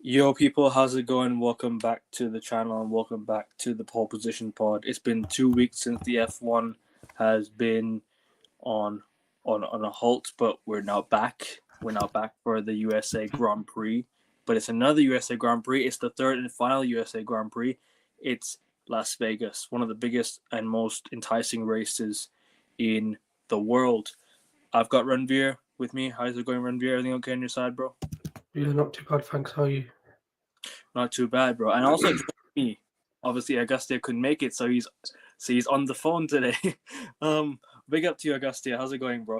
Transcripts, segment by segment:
Yo, people, how's it going? Welcome back to the channel and welcome back to the Pole Position Pod. It's been 2 weeks since the F1 has been on a halt, but we're now back. We're now back for the USA Grand Prix, but it's another USA Grand Prix. It's the third and final USA Grand Prix. It's Las Vegas, one of the biggest and most enticing races in the world. I've got Ranveer with me. How's it going, Ranveer? Everything okay on your side, bro? Yeah, not too bad, thanks. How are you? Not too bad, bro. And also joining me, obviously Augustia couldn't make it, so he's on the phone today. Big up to you, Augustia. How's it going, bro?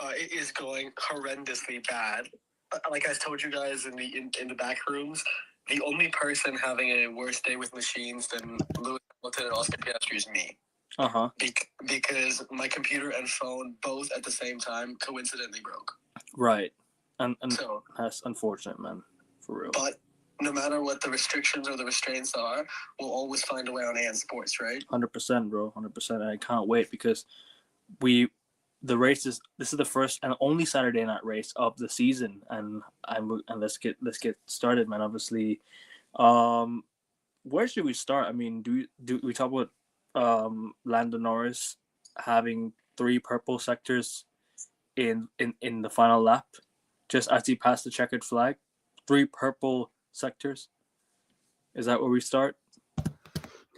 It is going horrendously bad. Like I told you guys in the back rooms, the only person having a worse day with machines than Lewis Hamilton and Oscar Piastri is me. Because my computer and phone both at the same time coincidentally broke. Right. And so that's unfortunate, man. For real. But no matter what the restrictions or the restraints are, we'll always find a way on AN Sports, right? 100%, bro. 100%. I can't wait because this is the first and only Saturday night race of the season, and let's get started, man. Obviously, where should we start? I mean, do we talk about Lando Norris having 3 purple sectors in the final lap, just as he passed the checkered flag? 3 purple sectors. Is that where we start?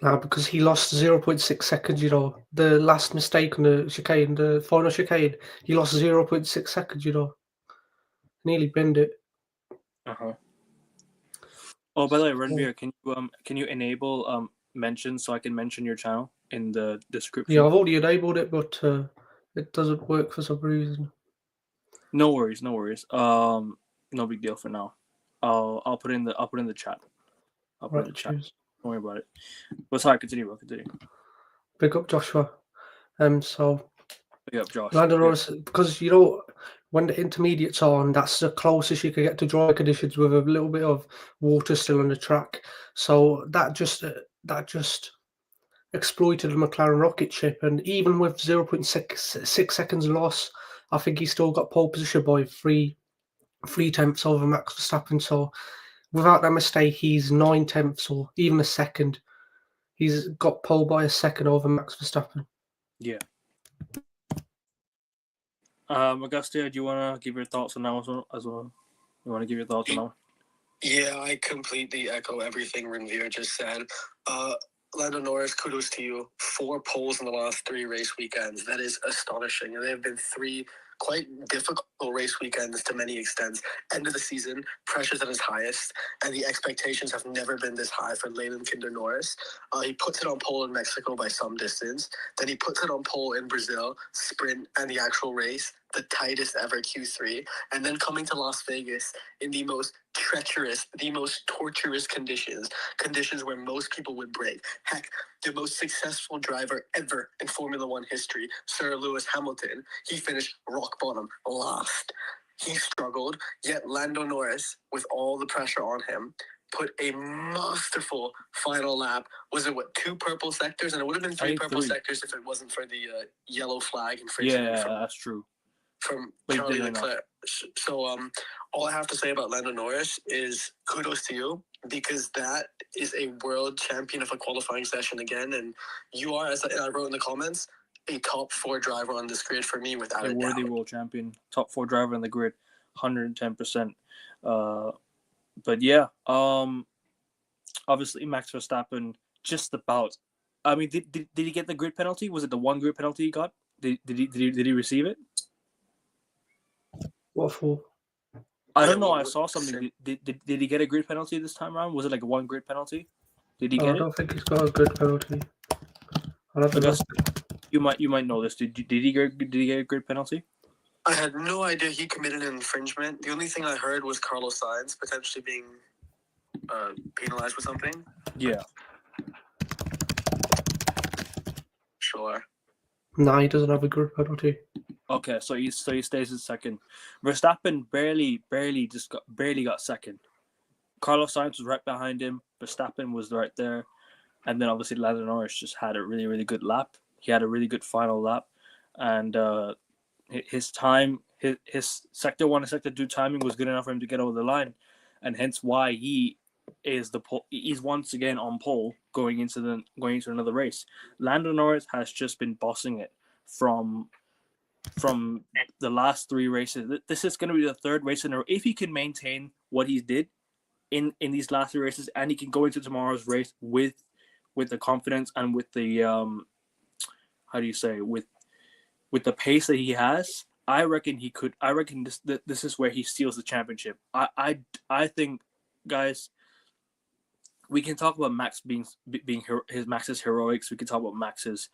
No, because he lost 0.6 seconds, The last mistake on the chicane, the final chicane, he lost 0.6 seconds, Nearly bend it. Oh, by the way, Ranveer, can you enable mention so I can mention your channel in the description? Yeah, I've already enabled it, but it doesn't work for some reason. No worries. No big deal for now. I'll put it in the chat. I'll put it in the chat. Cheers. Don't worry about it. But sorry, continue. Big up Joshua. So Big up Josh. Lando Norris, because when the intermediates are on, that's the closest you can get to dry conditions with a little bit of water still on the track. So that just exploited the McLaren rocket ship, and even with 0.6 seconds loss, I think he still got pole position by three tenths over Max Verstappen. So without that mistake, he's 9 tenths or even a second. He's got pole by a second over Max Verstappen. Yeah. Augustia, do you want to give your thoughts on that as well? You want to give your thoughts on that? Yeah, I completely echo everything Ranveer just said. Lando Norris, kudos to you. 4 poles in the last 3 race weekends. That is astonishing. And they have been 3 quite difficult race weekends to many extents. End of the season, pressure's at its highest, and the expectations have never been this high for Leyland Kinder Norris. He puts it on pole in Mexico by some distance. Then he puts it on pole in Brazil, sprint, and the actual race, the tightest ever Q3. And then coming to Las Vegas in the most treacherous, the most torturous conditions where most people would break. Heck, the most successful driver ever in Formula One history, Sir Lewis Hamilton, he finished rock bottom last. He struggled, yet Lando Norris, with all the pressure on him, put a masterful final lap. Was it 2 purple sectors? And it would have been 3 purple sectors if it wasn't for the yellow flag infringement. Yeah, that's true. From Charlie Leclerc. So all I have to say about Lando Norris is kudos to you, because that is a world champion of a qualifying session again, and you are, as I wrote in the comments, a top 4 driver on this grid for me without a worthy doubt. world champion, top 4 driver on the grid, 110%. But yeah, obviously Max Verstappen just about. I mean, did he get the grid penalty? Was it the 1 grid penalty he got? Did he receive it? What for? I don't know. I saw something. Did he get a grid penalty this time around? Was it like a 1 grid penalty? Did he get it? I don't think he's got a grid penalty. You might know this. Did he get a grid penalty? I had no idea he committed an infringement. The only thing I heard was Carlos Sainz potentially being penalized with something. Yeah. Sure. No, he doesn't have a grid penalty. Okay, so he stays in second. Verstappen barely got second. Carlos Sainz was right behind him. Verstappen was right there, and then obviously Lando Norris just had a really, really good lap. He had a really good final lap, and his time, his sector 1 and sector 2 timing was good enough for him to get over the line. and hence why he's once again on pole going into another race. Lando Norris has just been bossing it from the last 3 races. This is going to be the 3rd race in a row. If he can maintain what he did in these last 3 races, and he can go into tomorrow's race with the confidence and with the with the pace that he has, I reckon he could. I reckon this is where he steals the championship. I think, guys, we can talk about Max being Max's heroics. We can talk about Max's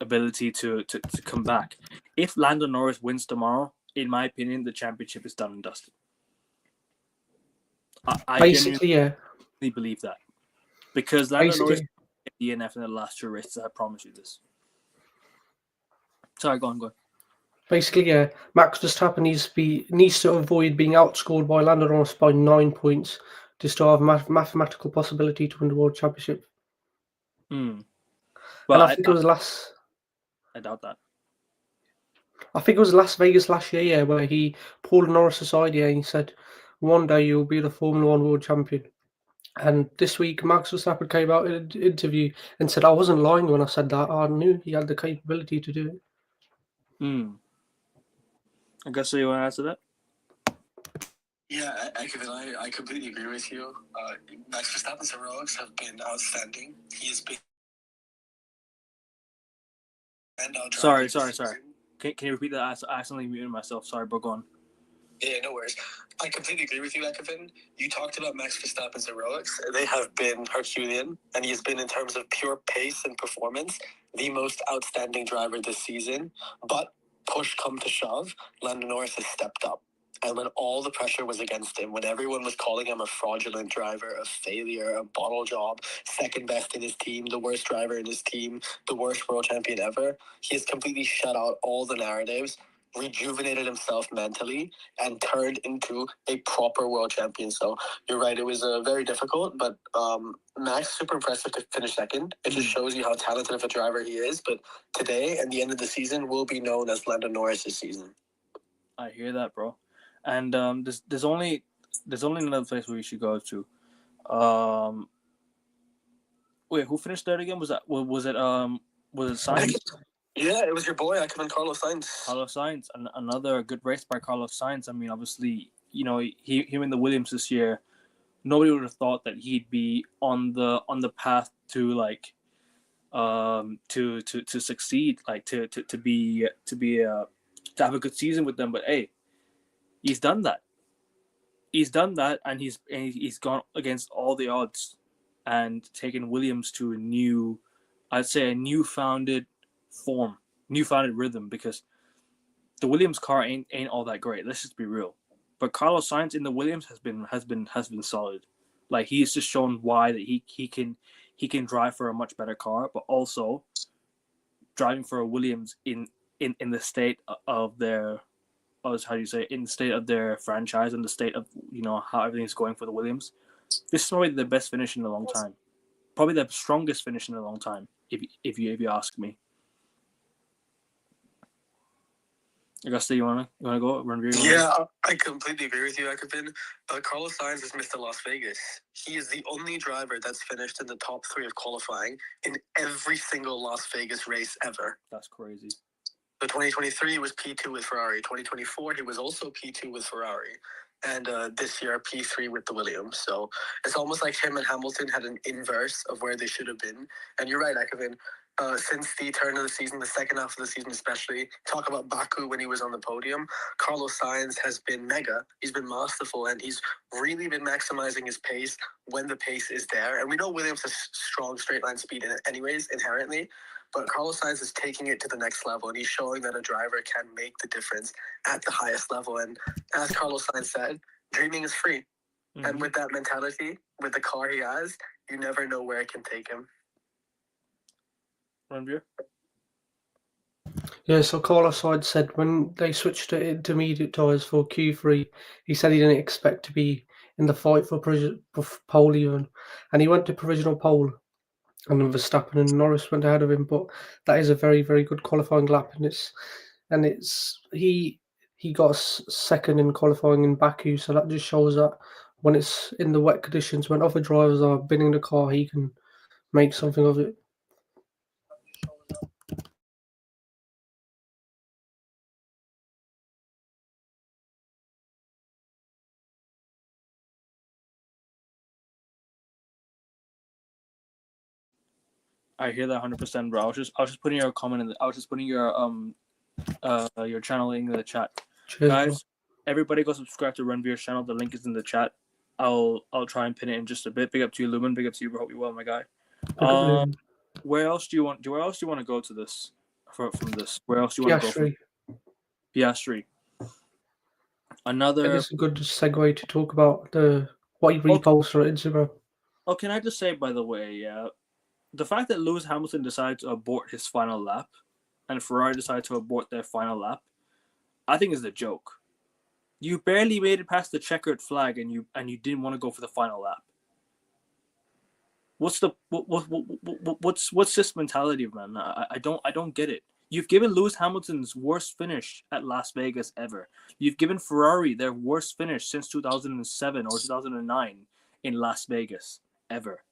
ability to come back. If Lando Norris wins tomorrow, in my opinion, the championship is done and dusted. I genuinely believe that, because Lando Norris DNF in the last 2 races. I promise you this. Sorry, go on. Basically, yeah, Max Verstappen needs to avoid being outscored by Lando Norris by 9 points to still have mathematical possibility to win the World Championship. Well, and I think it was last. I doubt that. I think it was Las Vegas last year, where he pulled Norris aside, and he said, "One day you'll be the Formula 1 World Champion." And this week, Max Verstappen came out in an interview and said, "I wasn't lying when I said that. I knew he had the capability to do it." I guess so. You want to answer that? Yeah, I completely agree with you. Max Verstappen's heroics have been outstanding. He has been. Sorry. Can you repeat that? I accidentally muted myself. Sorry, but go on. Yeah, no worries. I completely agree with you, Ekevin. You talked about Max Verstappen's heroics. They have been Herculean, and he has been, in terms of pure pace and performance, the most outstanding driver this season. But push come to shove, Lando Norris has stepped up. And when all the pressure was against him, when everyone was calling him a fraudulent driver, a failure, a bottle job, second best in his team, the worst driver in his team, the worst world champion ever, he has completely shut out all the narratives, rejuvenated himself mentally, and turned into a proper world champion. So you're right, it was very difficult, but Max, super impressive to finish second. It just shows you how talented of a driver he is. But today and the end of the season will be known as Lando Norris' season. I hear that, bro. And there's only another place where we should go to. Wait, who finished third again? Was it Sainz? Yeah, it was your boy, Carlos Sainz. Carlos Sainz, another good race by Carlos Sainz. I mean, obviously, him in the Williams this year, nobody would have thought that he'd be on the path to to succeed, to have a good season with them. But hey, he's done that. And he's gone against all the odds and taken Williams to a newfounded form, newfounded rhythm, because the Williams car ain't all that great. Let's just be real. But Carlos Sainz in the Williams has been solid. Like, he's just shown why that he can drive for a much better car, but also driving for a Williams in the state of their in the state of their franchise and the state of how everything's going for the Williams. This is probably the best finish in a long time. Probably the strongest finish in a long time, if you ask me. Augusta, you wanna go run your? Yeah, I completely agree with you, Ekevin. Carlos Sainz has missed Las Vegas. He is the only driver that's finished in the top 3 of qualifying in every single Las Vegas race ever. That's crazy. So 2023 he was P2 with Ferrari. 2024 he was also P2 with Ferrari. And this year P3 with the Williams. So it's almost like him and Hamilton had an inverse of where they should have been. And you're right, Ekevin. Since the turn of the season, the second half of the season especially, talk about Baku when he was on the podium, Carlos Sainz has been mega. He's been masterful, and he's really been maximizing his pace when the pace is there. And we know Williams has strong straight line speed in it anyways, inherently. But Carlos Sainz is taking it to the next level, and he's showing that a driver can make the difference at the highest level. And as Carlos Sainz said, dreaming is free. Mm-hmm. And with that mentality, with the car he has, you never know where it can take him. Yeah, so Carlos Sainz said when they switched to intermediate tyres for Q3, he said he didn't expect to be in the fight for pole even. And he went to provisional pole. And then Verstappen and Norris went ahead of him, but that is a very, very good qualifying lap, and he he got second in qualifying in Baku, so that just shows that when it's in the wet conditions, when other drivers are binning the car, he can make something of it. I hear that 100%, bro. I was just putting your comment in. I was just putting your channel link in the chat. Cheers, Guys, bro. everybody go subscribe to Renvier's channel. The link is in the chat. I'll try and pin it in just a bit. Big up to you, Lumen. Big up to you, bro. Hope you well, my guy. Where else do you want to go to this? From this, where else do you want to go from? Piastri. Another. It's a good segue to talk about what he reposted on Instagram. Oh, can I just say, by the way, yeah, the fact that Lewis Hamilton decided to abort his final lap, and Ferrari decided to abort their final lap, I think is a joke. You barely made it past the checkered flag, and you didn't want to go for the final lap. What's this mentality, man? I don't get it. You've given Lewis Hamilton's worst finish at Las Vegas ever. You've given Ferrari their worst finish since 2007 or 2009 in Las Vegas ever.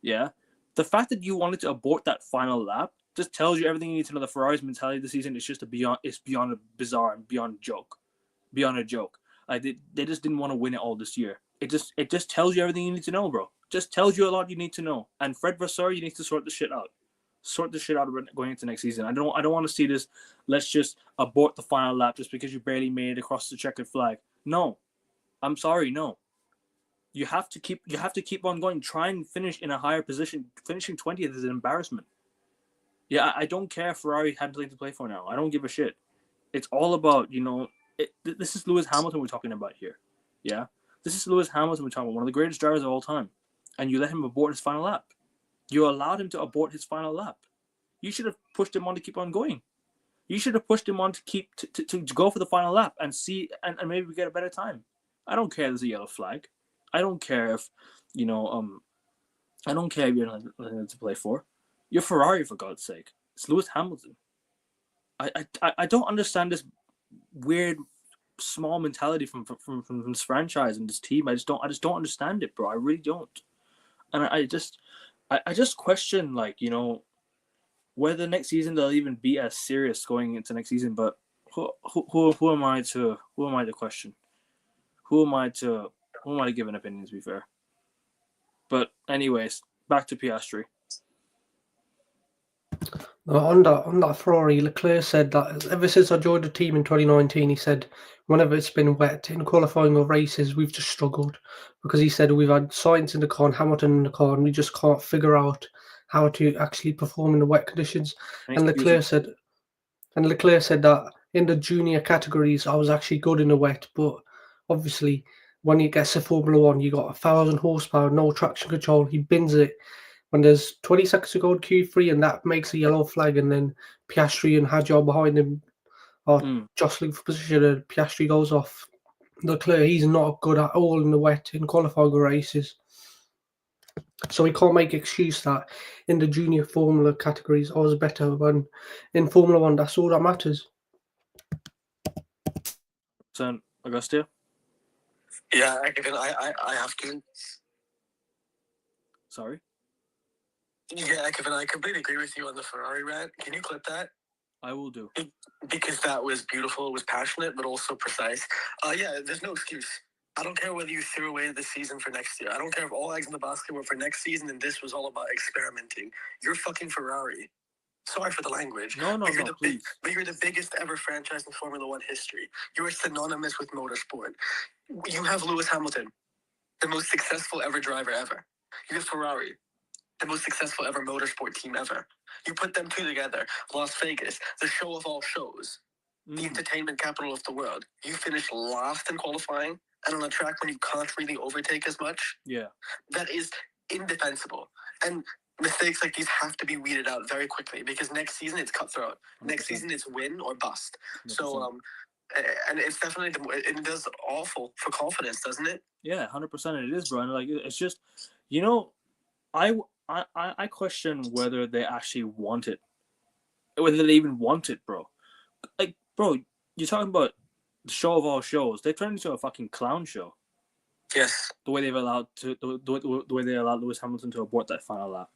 Yeah? The fact that you wanted to abort that final lap just tells you everything you need to know. The Ferrari's mentality this season is just beyond a bizarre and beyond a joke. Beyond a joke. They just didn't want to win it all this year. It just tells you everything you need to know, bro. Just tells you a lot you need to know. And Fred Vasseur, you need to sort the shit out. Sort the shit out going into next season. I don't want to see this. Let's just abort the final lap just because you barely made it across the checkered flag. No, I'm sorry. No, you have to keep on going. Try and finish in a higher position. Finishing 20th is an embarrassment. Yeah, I don't care if Ferrari had nothing to play for now. I don't give a shit. It's all about this is Lewis Hamilton we're talking about here. Yeah, this is Lewis Hamilton we're talking about, one of the greatest drivers of all time, and you let him abort his final lap. You allowed him to abort his final lap. You should have pushed him on to keep on going. You should have pushed him on to keep to go for the final lap and see and maybe we get a better time. I don't care if there's a yellow flag. I don't care if I don't care if you're not nothing to play for. You're Ferrari, for God's sake. It's Lewis Hamilton. I don't understand this weird small mentality from this franchise and this team. I just don't understand it, bro. I really don't. And I just question, whether next season they'll even be as serious going into next season. But who am I to question? Who am I to give an opinion, to be fair? But anyways, back to Piastri. On that Ferrari, Leclerc said that ever since I joined the team in 2019, he said whenever it's been wet in qualifying or races, we've just struggled because he said we've had Sainz in the car and Hamilton in the car, and we just can't figure out how to actually perform in the wet conditions. And Leclerc said that in the junior categories, I was actually good in the wet, but obviously when you get to Formula One, you got 1,000 horsepower, no traction control. He bins it when there's 20 seconds to go in Q3, and that makes a yellow flag, and then Piastri and Hadjar behind him are jostling for position, and Piastri goes off. Leclerc, he's not good at all in the wet in qualifying races. So we can't make excuse that in the junior Formula categories I was better, when in Formula One that's all that matters. So, Augustia? Yeah, I have to. Sorry? Yeah, Kevin, I completely agree with you on the Ferrari rant. Can you clip that? I will do. Because that was beautiful, it was passionate, but also precise. Yeah, there's no excuse. I don't care whether you threw away the season for next year. I don't care if all eggs in the basket were for next season and this was all about experimenting. You're fucking Ferrari. Sorry for the language. No, please. But you're the biggest ever franchise in Formula One history. You are synonymous with motorsport. You have Lewis Hamilton, the most successful ever driver ever. You have Ferrari, the most successful ever motorsport team ever. You put them two together, Las Vegas, the show of all shows, the entertainment capital of the world. You finish last in qualifying, and on a track when you can't really overtake as much. Yeah. That is indefensible. And mistakes like these have to be weeded out very quickly, because next season it's cutthroat. 100%. Next season it's win or bust. 100%. So, and it's definitely, it does awful for confidence, doesn't it? Yeah, 100% it is, bro. And it's just, I question whether they actually want it, whether they even want it, bro. Bro, you're talking about the show of all shows. They've turned into a fucking clown show. Yes. The way the way they allowed Lewis Hamilton to abort that final lap.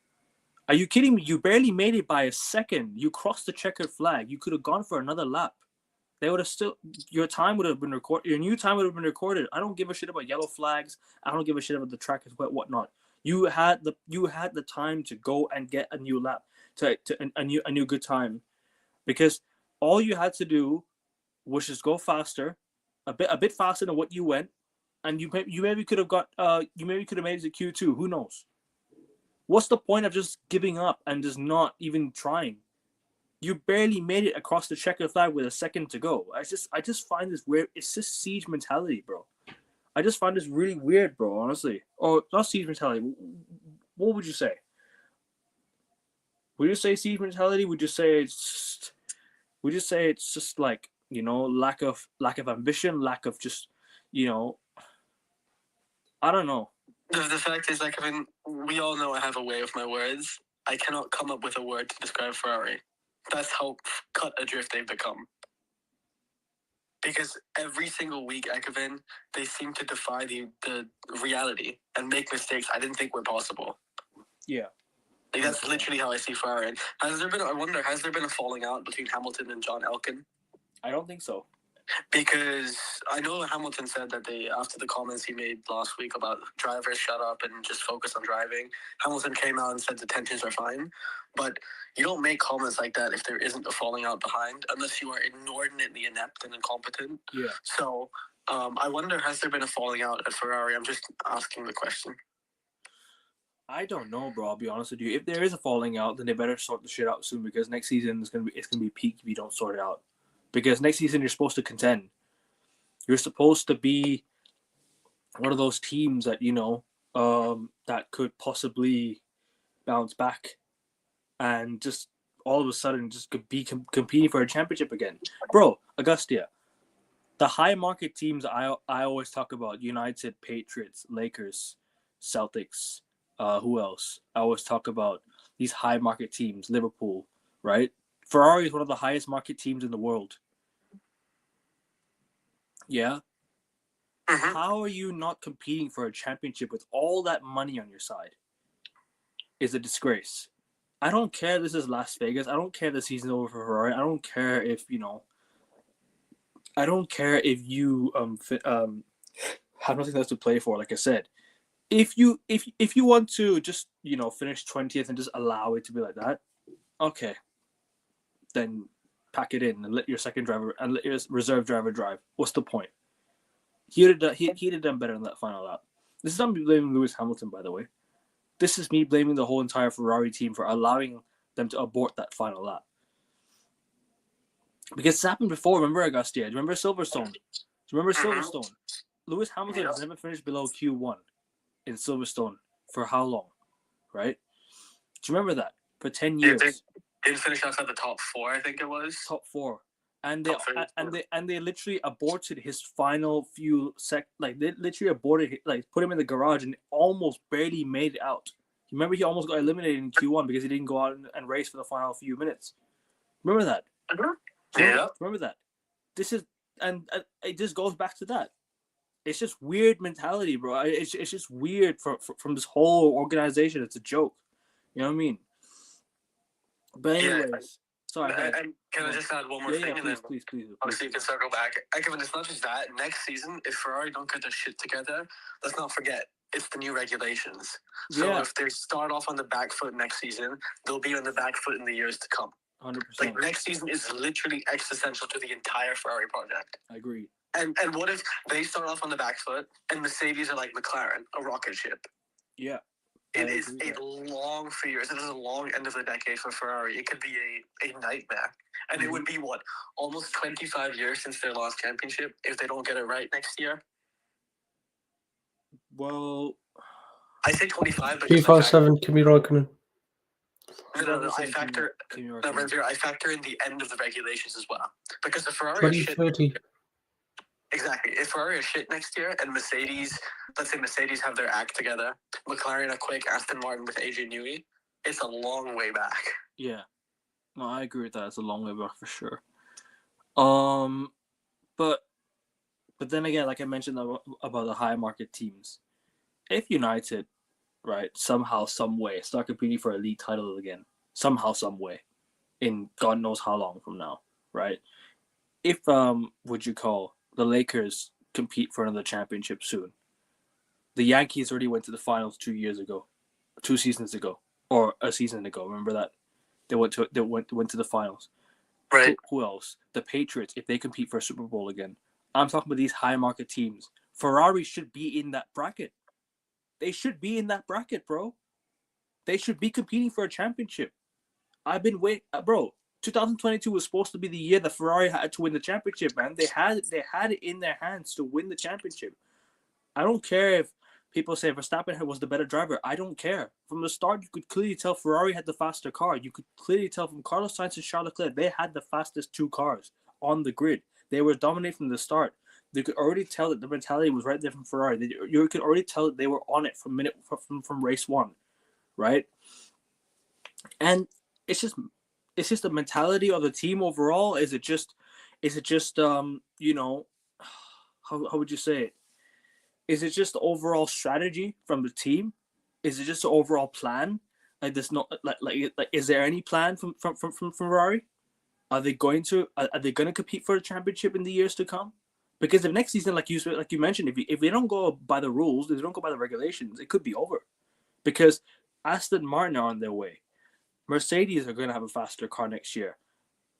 Are you kidding me? You barely made it by a second. You crossed the checkered flag. You could have gone for another lap. They would have still. Your time would have been recorded. Your new time would have been recorded. I don't give a shit about yellow flags. I don't give a shit about the track and whatnot. You had the time to go and get a new lap, to a new good time, because all you had to do was just go faster, a bit faster than what you went, and you maybe could have got you maybe could have made it to Q2. Who knows? What's the point of just giving up and just not even trying? You barely made it across the checkered flag with a second to go. I just find this weird. It's just siege mentality, bro. I just find this really weird, bro, honestly. Or not siege mentality. What would you say? Would you say siege mentality? Would you say it's just like, lack of ambition, lack of just, I don't know. The fact is, like, I mean, we all know I have a way with my words. I cannot come up with a word to describe Ferrari. That's how cut adrift they've become. Because every single week, Ekevin, they seem to defy the reality and make mistakes I didn't think were possible. Yeah. Like, that's literally how I see Ferrari. Has there been a falling out between Hamilton and John Elkann? I don't think so. Because I know Hamilton said that after the comments he made last week about drivers shut up and just focus on driving, Hamilton came out and said the tensions are fine. But you don't make comments like that if there isn't a falling out behind, unless you are inordinately inept and incompetent. Yeah. So I wonder, has there been a falling out at Ferrari? I'm just asking the question. I don't know, bro. I'll be honest with you. If there is a falling out, then they better sort the shit out soon, because next season it's gonna be peak if you don't sort it out. Because next season you're supposed to contend. You're supposed to be one of those teams that that could possibly bounce back, and just all of a sudden just could be competing for a championship again, bro. Augustia, the high market teams I always talk about: United, Patriots, Lakers, Celtics. Who else? I always talk about these high market teams. Liverpool, right? Ferrari is one of the highest market teams in the world. Yeah. Mm-hmm. How are you not competing for a championship with all that money on your side? Is a disgrace. I don't care this is Las Vegas. I don't care the season's over for Ferrari. I don't care if I don't care if you have nothing else to play for. Like I said, if you want to just finish 20th and just allow it to be like that, okay, then pack it in and let your second driver and let your reserve driver drive. What's the point? He'd have done better in that final lap. This is not me blaming Lewis Hamilton, by the way. This is me blaming the whole entire Ferrari team for allowing them to abort that final lap. Because it's happened before. Remember Augustia? Do you remember Silverstone? Silverstone? Lewis Hamilton has never finished below Q1 in Silverstone for how long? Right? Do you remember that? For 10 years. They didn't finish outside the top 4, I think it was. Top 4. And they literally aborted his final few like they literally aborted, like put him in the garage and almost barely made it out. Remember, he almost got eliminated in Q1 because he didn't go out and race for the final few minutes. Remember that? Yeah. Remember that? This is and it just goes back to that. It's just weird mentality, bro. It's just weird from this whole organization. It's a joke. You know what I mean? But anyways. Sorry. And can I just add one more thing? Please. Obviously, you can circle back. Ekevin, it's not just that. Next season, if Ferrari don't get their shit together, let's not forget, it's the new regulations. So if they start off on the back foot next season, they'll be on the back foot in the years to come. 100%. Like, next season is literally existential to the entire Ferrari project. I agree. And what if they start off on the back foot and Mercedes are like McLaren, a rocket ship? Yeah. It is a long few years. It is a long end of the decade for Ferrari. It could be a nightmare. And it would be, almost 25 years since their last championship if they don't get it right next year? Well, I say 25, but 2007, Kimi Räikkönen. No, I factor in the end of the regulations as well. Because the Ferrari is shit. 2030. Exactly. If Ferrari is shit next year and Mercedes, let's say Mercedes have their act together, McLaren are quick, Aston Martin with Adrian Newey, it's a long way back. Yeah. No, I agree with that. It's a long way back for sure. But But then again, like I mentioned about the high market teams, if United, right, somehow, some way, start competing for a league title again, somehow, some way, in God knows how long from now, right? If would you call the Lakers compete for another championship soon? The Yankees already went to the finals 2 seasons ago, or a season ago. Remember that they went to the finals. Right. Who else? The Patriots, if they compete for a Super Bowl again. I'm talking about these high market teams. Ferrari should be in that bracket. They should be in that bracket, bro. They should be competing for a championship. I've been waiting, bro. 2022 was supposed to be the year that Ferrari had to win the championship, man. They had it in their hands to win the championship. I don't care if people say Verstappen was the better driver. I don't care. From the start, you could clearly tell Ferrari had the faster car. You could clearly tell from Carlos Sainz and Charles Leclerc, they had the fastest two cars on the grid. They were dominating from the start. You could already tell that the mentality was right there from Ferrari. You could already tell that they were on it from race one, right? And it's just the mentality of the team overall. Is it just you know, how would you say it? Is it just the overall strategy from the team? Is it just the overall plan? Like there's not like is there any plan from Ferrari? Are they going to compete for the championship in the years to come? Because if next season, like you mentioned, if they don't go by the rules, if they don't go by the regulations, it could be over. Because Aston Martin are on their way. Mercedes are going to have a faster car next year.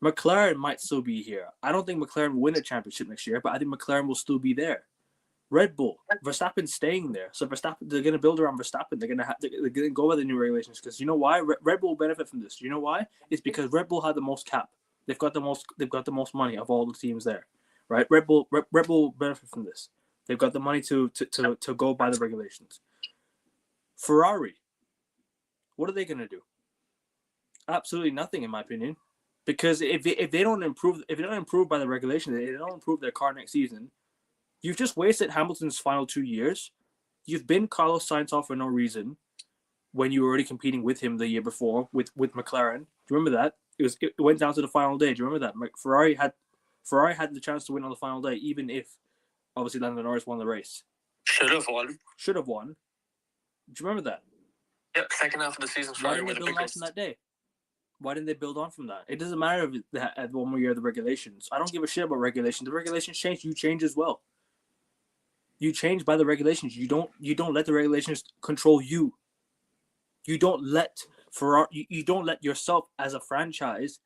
McLaren might still be here. I don't think McLaren will win a championship next year, but I think McLaren will still be there. Red Bull, Verstappen's staying there. So Verstappen, they're going to build around Verstappen. They're going to go by the new regulations because you know why? Red Bull will benefit from this. You know why? It's because Red Bull had the most cap. They've got the most money of all the teams there, right? Red Bull benefit from this. They've got the money to go by the regulations. Ferrari, what are they going to do? Absolutely nothing, in my opinion, because if they don't improve by the regulations, if they don't improve their car next season, you've just wasted Hamilton's final 2 years. You've been Carlos Sainz off for no reason when you were already competing with him the year before with McLaren. Do you remember that? It went down to the final day. Do you remember that? Ferrari had the chance to win on the final day, even if obviously Lando Norris won the race. Should have won. Do you remember that? Yep, second half of the season. Why didn't they build on from that day? Why didn't they build on from that? It doesn't matter if they had one more year of the regulations. I don't give a shit about regulations. The regulations change. You change as well. You change by the regulations. You don't let the regulations control you. You don't let Ferrari. You don't let yourself as a franchise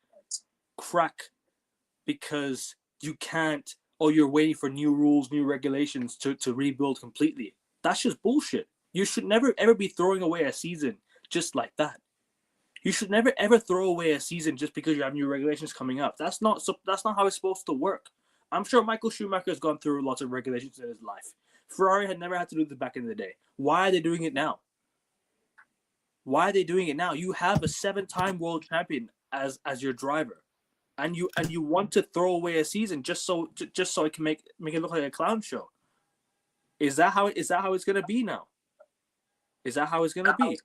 crack because you can't. Oh, you're waiting for new rules, new regulations to rebuild completely. That's just bullshit. You should never ever be throwing away a season just like that. You should never ever throw away a season just because you have new regulations coming up. That's not how it's supposed to work. I'm sure Michael Schumacher has gone through lots of regulations in his life. Ferrari had never had to do this back in the day. Why are they doing it now? You have a 7-time world champion as your driver, and you want to throw away a season just so it can make it look like a clown show. Is that how it's gonna be now? Is that how it's gonna be? You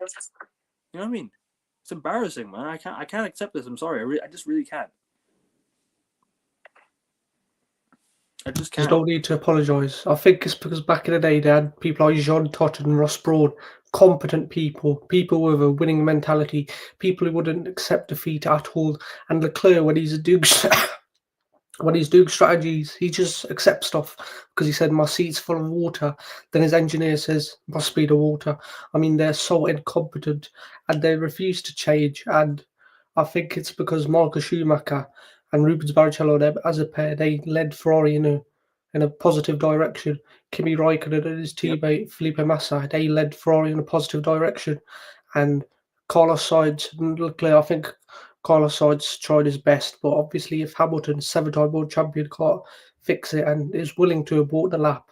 know what I mean? It's embarrassing, man. I can't accept this. I'm sorry. I just really can't. I just can't. You don't need to apologise. I think it's because back in the day they had people like Jean Todt and Ross Brawn, competent people with a winning mentality, people who wouldn't accept defeat at all. And Leclerc, when he's doing strategies, he just accepts stuff because he said, my seat's full of water. Then his engineer says, must be the water. I mean, they're so incompetent and they refuse to change. And I think it's because Michael Schumacher and Rubens Barrichello, as a pair, they led Ferrari in a positive direction. Kimi Raikkonen and his teammate Felipe Massa, they led Ferrari in a positive direction. And Carlos Sainz and Leclerc, I think Carlos Sainz tried his best, but obviously if Hamilton, 7-time world champion, can't fix it and is willing to abort the lap.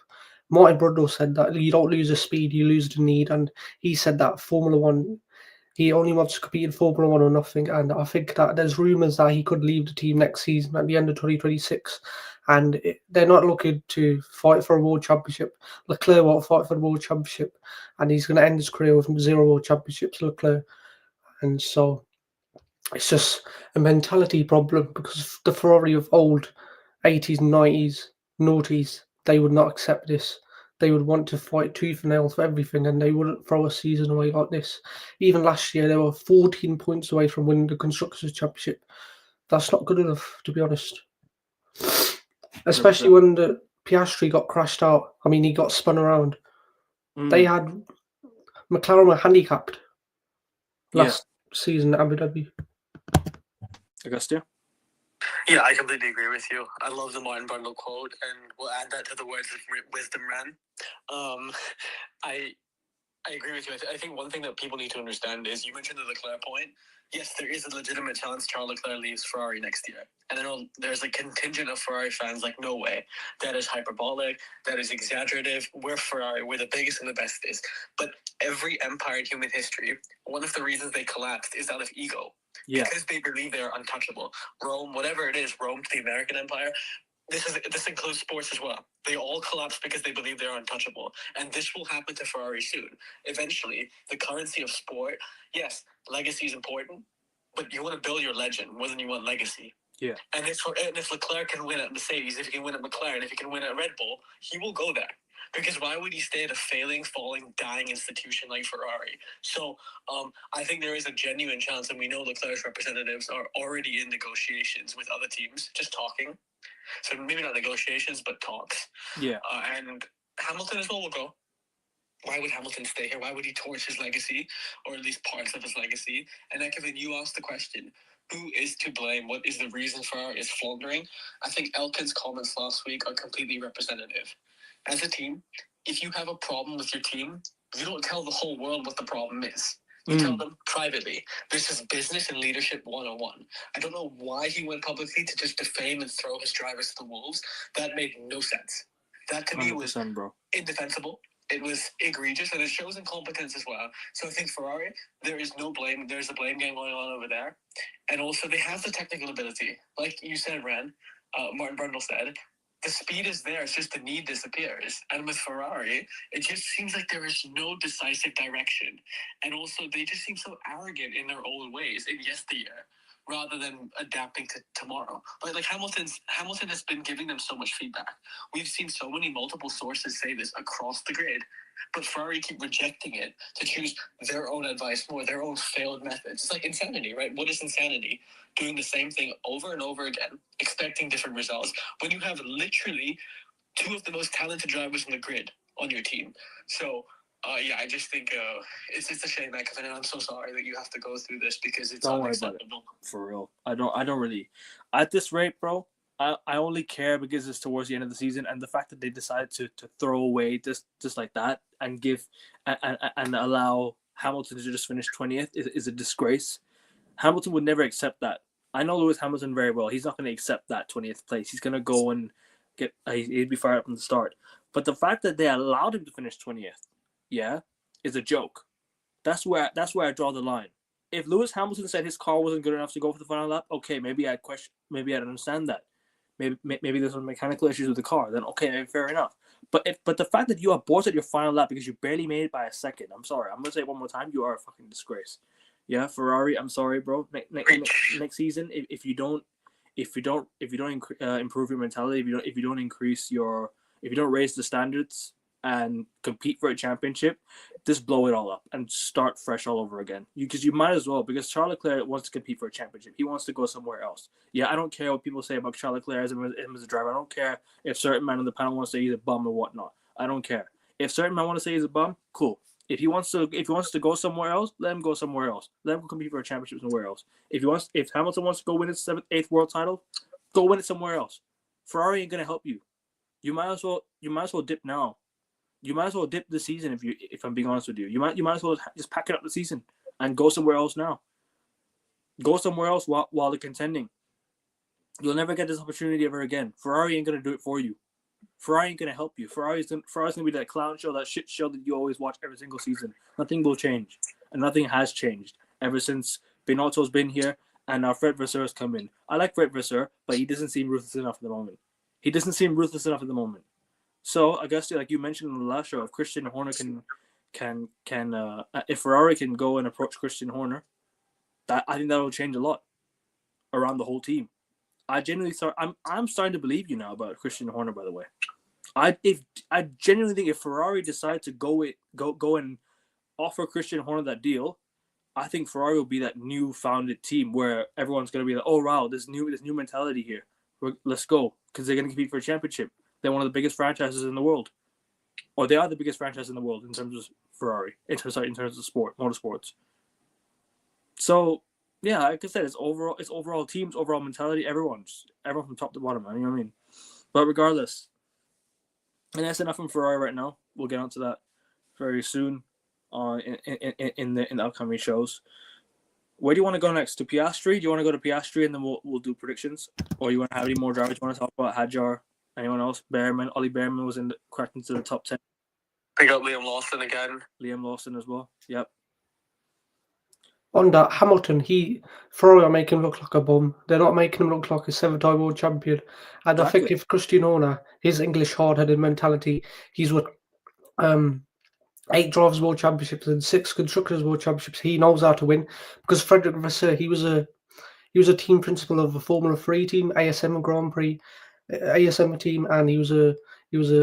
Martin Brundle said that you don't lose the speed, you lose the need, and he said that Formula One, he only wants to compete in Formula One or nothing, and I think that there's rumours that he could leave the team next season at the end of 2026, and they're not looking to fight for a world championship. Leclerc won't fight for the world championship, and he's going to end his career with 0 world championships, Leclerc, and so it's just a mentality problem because the Ferrari of old, 80s, 90s, noughties, they would not accept this. They would want to fight tooth and nail for everything, and they wouldn't throw a season away like this. Even last year, they were 14 points away from winning the Constructors' Championship. That's not good enough, to be honest. Especially 100%. when the Piastri got crashed out. I mean, he got spun around. They had McLaren were handicapped last season at Abu Dhabi. Augustia? Yeah, I completely agree with you. I love the Martin Brundle quote, and we'll add that to the words of wisdom, Ran. I agree with you. I think one thing that people need to understand is you mentioned the Leclerc point. Yes, there is a legitimate chance Charles Leclerc leaves Ferrari next year. And I know there's a contingent of Ferrari fans like, no way. That is hyperbolic. That is exaggerative. We're Ferrari. We're the biggest and the bestest. But every empire in human history, one of the reasons they collapsed is out of ego. Yeah. Because they believe they're untouchable. Rome, whatever it is, Rome to the American Empire, this includes sports as well. They all collapse because they believe they're untouchable. And this will happen to Ferrari soon. Eventually, the currency of sport, yes, legacy is important, but you want to build your legend more than you want legacy. Yeah. And if Leclerc can win at Mercedes, if he can win at McLaren, if he can win at Red Bull, he will go there. Because why would he stay at a failing, falling, dying institution like Ferrari? So I think there is a genuine chance, and we know Leclerc's representatives are already in negotiations with other teams, just talking. So maybe not negotiations, but talks. Yeah. And Hamilton as well will go. Why would Hamilton stay here? Why would he torch his legacy, or at least parts of his legacy? And Kevin, you asked the question, who is to blame? What is the reason Ferrari is floundering? I think Elkan's comments last week are completely representative. As a team, if you have a problem with your team, you don't tell the whole world what the problem is. You tell them privately. This is business and leadership 101. I don't know why he went publicly to just defame and throw his drivers to the wolves. That made no sense. That to me was indefensible. It was egregious, and it shows incompetence as well. So I think Ferrari, there is no blame. There's a blame game going on over there. And also, they have the technical ability. Like you said, Ren, Martin Brundle said, the speed is there. It's just the need disappears. And with Ferrari, it just seems like there is no decisive direction. And also, they just seem so arrogant in their own ways in yesteryear, rather than adapting to tomorrow. Like Hamilton has been giving them so much feedback. We've seen so many multiple sources say this across the grid, but Ferrari keep rejecting it to choose their own advice more, their own failed methods. It's like insanity, right? What is insanity? Doing the same thing over and over again, expecting different results, when you have literally two of the most talented drivers in the grid on your team. So, I just think it's a shame, Kevin, and I'm so sorry that you have to go through this because it's unacceptable. For real. I don't really. At this rate, bro, I only care because it's towards the end of the season, and the fact that they decided to throw away just like that and give and allow Hamilton to just finish 20th is a disgrace. Hamilton would never accept that. I know Lewis Hamilton very well. He's not going to accept that 20th place. He's going to go and he'd be fired up from the start. But the fact that they allowed him to finish 20th, is a joke. That's where I draw the line. If Lewis Hamilton said his car wasn't good enough to go for the final lap, okay, maybe I'd understand that. Maybe there's some mechanical issues with the car. Then okay, maybe fair enough. But the fact that you aborted your final lap because you barely made it by a second, I'm sorry. I'm gonna say it one more time. You are a fucking disgrace. Yeah, Ferrari. I'm sorry, bro. Next season, if you don't improve your mentality, if you don't raise the standards and compete for a championship, just blow it all up and start fresh all over again. Because you might as well, because Charles Leclerc wants to compete for a championship. He wants to go somewhere else. Yeah, I don't care what people say about Charles Leclerc as a driver. I don't care if certain men on the panel want to say he's a bum or whatnot. I don't care. If certain men want to say he's a bum, cool. If he wants to go somewhere else, let him go somewhere else. Let him go compete for a championship somewhere else. If Hamilton wants to go win his 8th world title, go win it somewhere else. Ferrari ain't gonna help you. You might as well dip now. You might as well dip the season if I'm being honest with you. You might as well just pack it up the season and go somewhere else now. Go somewhere else while they're contending. You'll never get this opportunity ever again. Ferrari ain't gonna do it for you. Ferrari ain't gonna help you. Ferrari's gonna be that clown show, that shit show that you always watch every single season. Nothing will change, and nothing has changed ever since Binotto's been here and now Fred Vasseur has come in. I like Fred Vasseur, but he doesn't seem ruthless enough at the moment. So I guess, like you mentioned in the last show, if Christian Horner can if Ferrari can go and approach Christian Horner, I think that will change a lot around the whole team. I genuinely I'm starting to believe you now about Christian Horner. By the way, I genuinely think if Ferrari decide to go and offer Christian Horner that deal, I think Ferrari will be that new founded team where everyone's going to be like, oh wow, this new mentality here. Let's go, because they're going to compete for a championship. They're one of the biggest franchises in the world, or they are the biggest franchise in the world in terms of Ferrari, in terms of sport, motorsports. So yeah, like I said, it's overall teams, overall mentality, everyone from top to bottom, man. You know what I mean? But regardless, and that's enough from Ferrari right now. We'll get onto that very soon, in the upcoming shows. Where do you want to go next? To Piastri? Do you want to go to Piastri and then we'll do predictions, or you want to have any more drivers? You want to talk about Hadjar? Anyone else? Behrman, Ollie Behrman was cracked into the top 10. Pick up Liam Lawson again. Liam Lawson as well. Yep. On that, Hamilton, Ferrari are making him look like a bum. They're not making him look like a 7-time world champion. And Exactly. I think if Christian Horner, his English hard-headed mentality, he's won 8 drivers' world championships and 6 constructors' world championships. He knows how to win, because Frederick Vasseur, he was a team principal of a Formula 3 team, ASM Grand Prix, ASM team, and he was a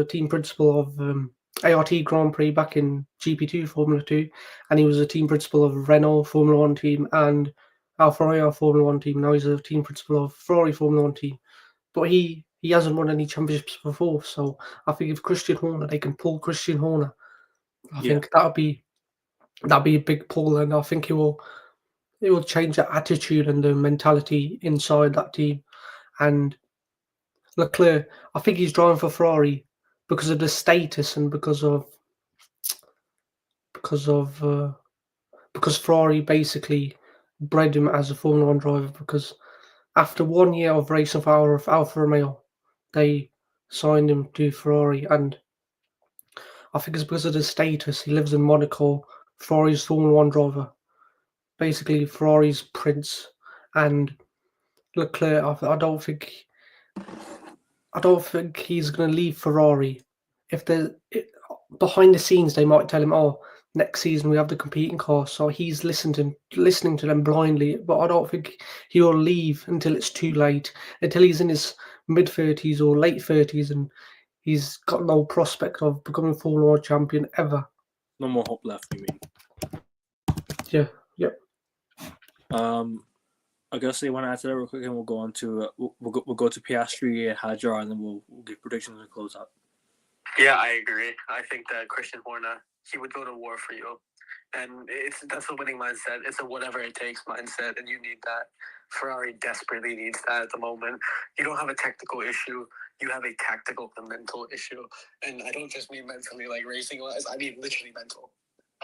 team principal of ART Grand Prix back in GP2 Formula 2, and he was a team principal of Renault Formula 1 team and Alfa Romeo Formula 1 team. Now he's a team principal of Ferrari Formula 1 team, but he hasn't won any championships before. So I think if Christian Horner, they can pull Christian Horner, I think that'd be a big pull, and I think it will change the attitude and the mentality inside that team. And Leclerc, I think he's driving for Ferrari because of the status and because Ferrari basically bred him as a Formula 1 driver, because after 1 year of racing for Alfa Romeo, they signed him to Ferrari, and I think it's because of the status. He lives in Monaco, Ferrari's Formula 1 driver, basically Ferrari's prince. And Leclerc, I don't think he's going to leave Ferrari. Behind the scenes, they might tell him, "Oh, next season we have the competing car." So he's listening to them blindly. But I don't think he will leave until it's too late, until he's in his mid-30s or late 30s, and he's got no prospect of becoming Formula 1 champion ever. No more hope left, you mean? Yeah. Yep. I guess they want to answer that real quick, and we'll go on to we'll go to Piastri and Hadjar, and then we'll give predictions and close out. Yeah, I agree. I think that Christian Horner, he would go to war for you, and that's a winning mindset. It's a whatever it takes mindset, and you need that. Ferrari desperately needs that at the moment. You don't have a technical issue. You have a tactical and mental issue, and I don't just mean mentally like racing-wise. I mean literally mental.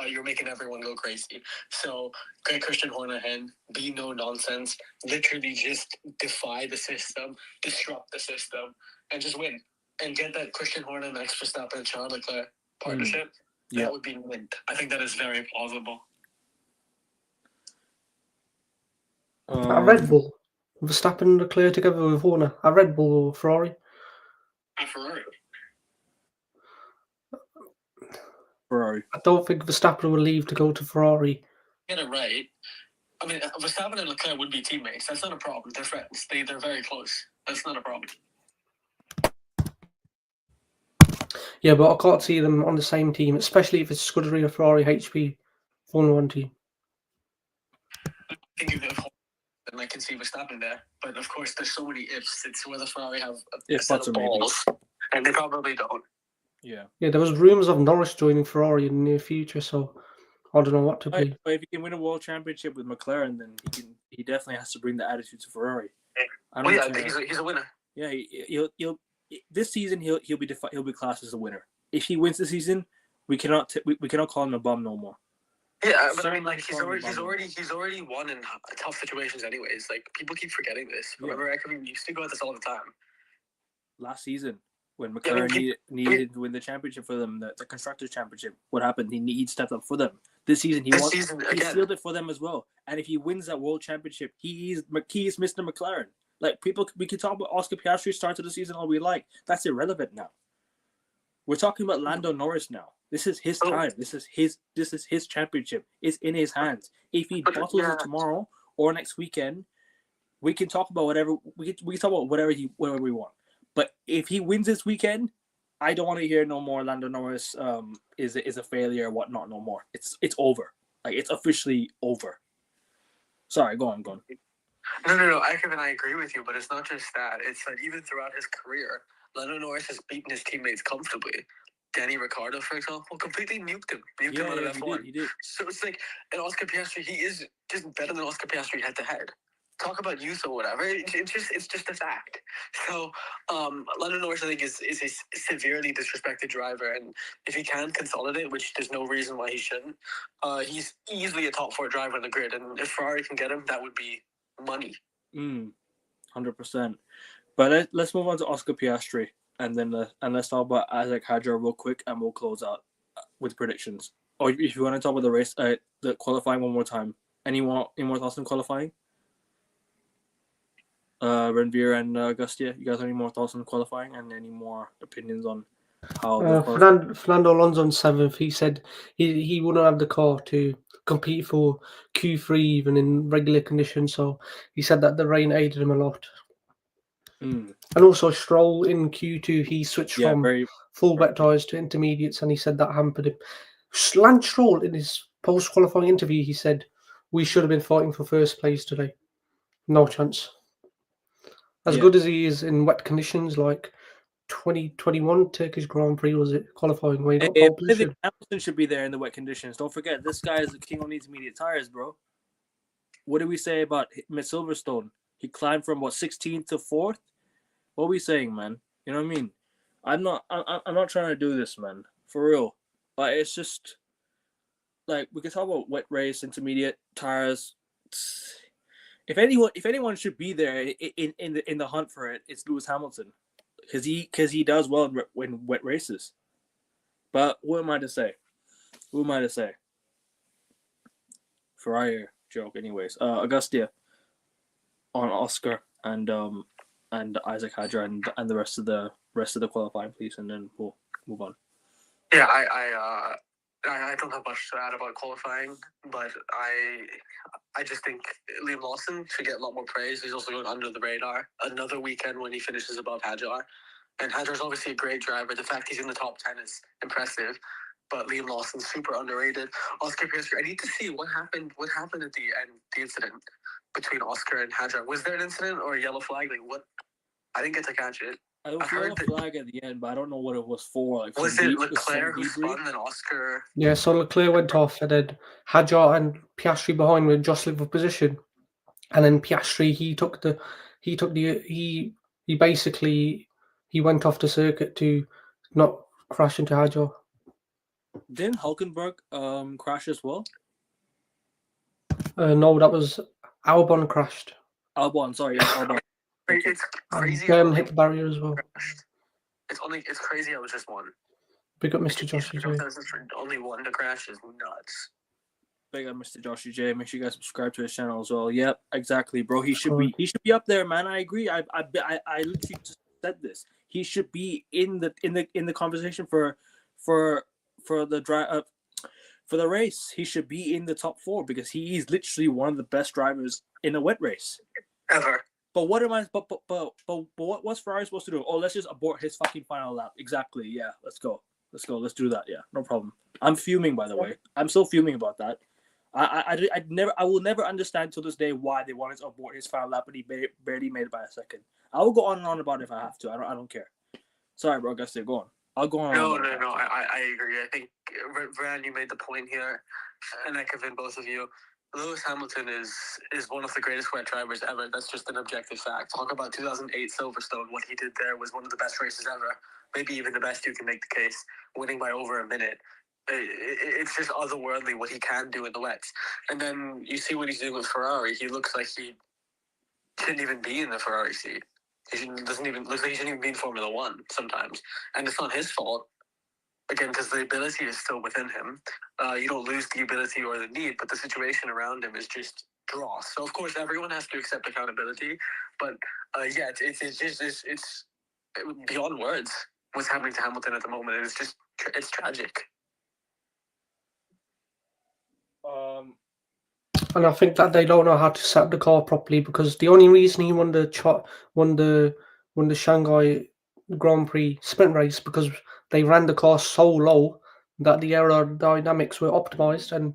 You're making everyone go crazy. So get Christian Horner in, be no nonsense, literally just defy the system, disrupt the system, and just win. And get that Christian Horner, Max Verstappen, and Charles Leclerc partnership. That would be mint. I think that is very plausible. A Red Bull, Verstappen and Leclerc together with Horner. A Red Bull or Ferrari? A Ferrari. Ferrari. I don't think Verstappen will leave to go to Ferrari. Get it right. I mean, Verstappen and Leclerc would be teammates. That's not a problem. They're friends. They're very close. That's not a problem. Yeah, but I can't see them on the same team, especially if it's Scuderia Ferrari HP Formula 1 team. I think you have and I can see Verstappen there. But of course, there's so many ifs. It's whether Ferrari have a set of balls. And they probably don't. Yeah. Yeah, there was rumours of Norris joining Ferrari in the near future, so I don't know what to believe. But if he can win a world championship with McLaren, then he definitely has to bring the attitude to Ferrari. I think he's a winner. Yeah, he'll this season he'll be classed as a winner. If he wins the season, we cannot call him a bum no more. Yeah, but I mean, like he's already won in tough situations, anyways. Like people keep forgetting this. Remember, we used to go at this all the time. Last season, when McLaren needed to win the championship for them, the constructors' championship, what happened? He stepped up for them. This season, he sealed it for them as well. And if he wins that world championship, he is Mr. McLaren. Like we can talk about Oscar Piastri start of the season all we like. That's irrelevant now. We're talking about Lando Norris now. This is his time. This is his championship. It's in his hands. If he bottles it tomorrow or next weekend, we can talk about whatever we can talk about whatever we want. But if he wins this weekend, I don't want to hear no more Lando Norris is a failure or whatnot no more. It's over. Like, it's officially over. Sorry, go on. No. I agree with you, but it's not just that. It's that even throughout his career, Lando Norris has beaten his teammates comfortably. Danny Ricciardo, for example, completely nuked him out of F1. He did. So it's like, and Oscar Piastri, he is just better than Oscar Piastri head to head. Talk about youth or whatever. It's just a fact. So, Lando Norris, I think, is a severely disrespected driver, and if he can consolidate, which there's no reason why he shouldn't, he's easily a top 4 driver on the grid, and if Ferrari can get him, that would be money. 100%. But let's move on to Oscar Piastri, and then let's talk about Isaac Hadjar real quick, and we'll close out with predictions. Or if you want to talk about the race, the qualifying one more time. Any more thoughts on qualifying? Renvier and Gustia, you guys have any more thoughts on qualifying and any more opinions on how Fernando Alonso on 7th, he said he wouldn't have the car to compete for Q3 even in regular conditions, so he said that the rain aided him a lot. And also Stroll in Q2, he switched from full wet tyres to intermediates, and he said that hampered him. Lance Stroll, in his post-qualifying interview, he said, "We should have been fighting for first place today. No chance." As good as he is in wet conditions, like 2021 Turkish Grand Prix, was it qualifying where he got pole position? Hamilton should be there in the wet conditions. Don't forget, this guy is the king on intermediate tires, bro. What did we say about Miss Silverstone? He climbed from 16th to 4th. What are we saying, man? You know what I mean? I'm not trying to do this, man. For real. But it's just like we can talk about wet race, intermediate tires. If anyone should be there in the hunt for it, it's Lewis Hamilton, because he does well in wet races. But what am I to say? Ferrari joke, anyways. Augustia on Oscar and Isaac Hadjar and the rest of the qualifying, please, and then we'll move on. Yeah, I don't have much to add about qualifying, but I just think Liam Lawson should get a lot more praise. He's also going under the radar. Another weekend when he finishes above Hadjar. And Hadjar's obviously a great driver. The fact he's in the top 10 is impressive. But Liam Lawson's super underrated. Oscar Piastri, I need to see what happened at the end, the incident between Oscar and Hadjar. Was there an incident or a yellow flag? Like, what? I didn't get to catch it. I was a flag at the end, but I don't know what it was for. Like, was it Leclerc who spun and Oscar? Yeah, so Leclerc went off, and then Hadjar and Piastri behind were jostling for position, and then Piastri he went off the circuit to not crash into Hadjar. Didn't Hülkenberg crash as well? No, that was Albon crashed. Albon, sorry, Albon. It's crazy. Hit the barrier as well. It's crazy. I was just one. Big up Mr. Joshua J. Only one to crash is nuts. Big up Mr. Joshua J. Make sure you guys subscribe to his channel as well. Yep, exactly, bro. He should be up there, man. I agree. I literally just said this. He should be in the conversation for the race. He should be in the top 4 because he is literally one of the best drivers in a wet race ever. But what am I? But what's Ferrari supposed to do? Oh, let's just abort his fucking final lap. Exactly. Yeah. Let's go. Let's do that. Yeah. No problem. I'm fuming, by the way. I'm so fuming about that. I will never understand to this day why they wanted to abort his final lap, but he barely made it by a second. I will go on and on about it if I have to. I don't care. Sorry, bro. Auguste, go on. I'll go on. No. I agree. I think, Brad, you made the point here, and I convince both of you. Lewis Hamilton is one of the greatest wet drivers ever. That's just an objective fact. Talk about 2008 Silverstone. What he did there was one of the best races ever. Maybe even the best you can make the case. Winning by over a minute. It's just otherworldly what he can do in the wets. And then you see what he's doing with Ferrari. He looks like he shouldn't even be in the Ferrari seat. Looks like he shouldn't even be in Formula One sometimes. And it's not his fault. Again, because the ability is still within him. You don't lose the ability or the need, but the situation around him is just dross. So, of course, everyone has to accept accountability. But, it's beyond words what's happening to Hamilton at the moment. It's tragic. And I think that they don't know how to set up the car properly, because the only reason he won the Shanghai Grand Prix sprint race because they ran the car so low that the aerodynamics were optimized, and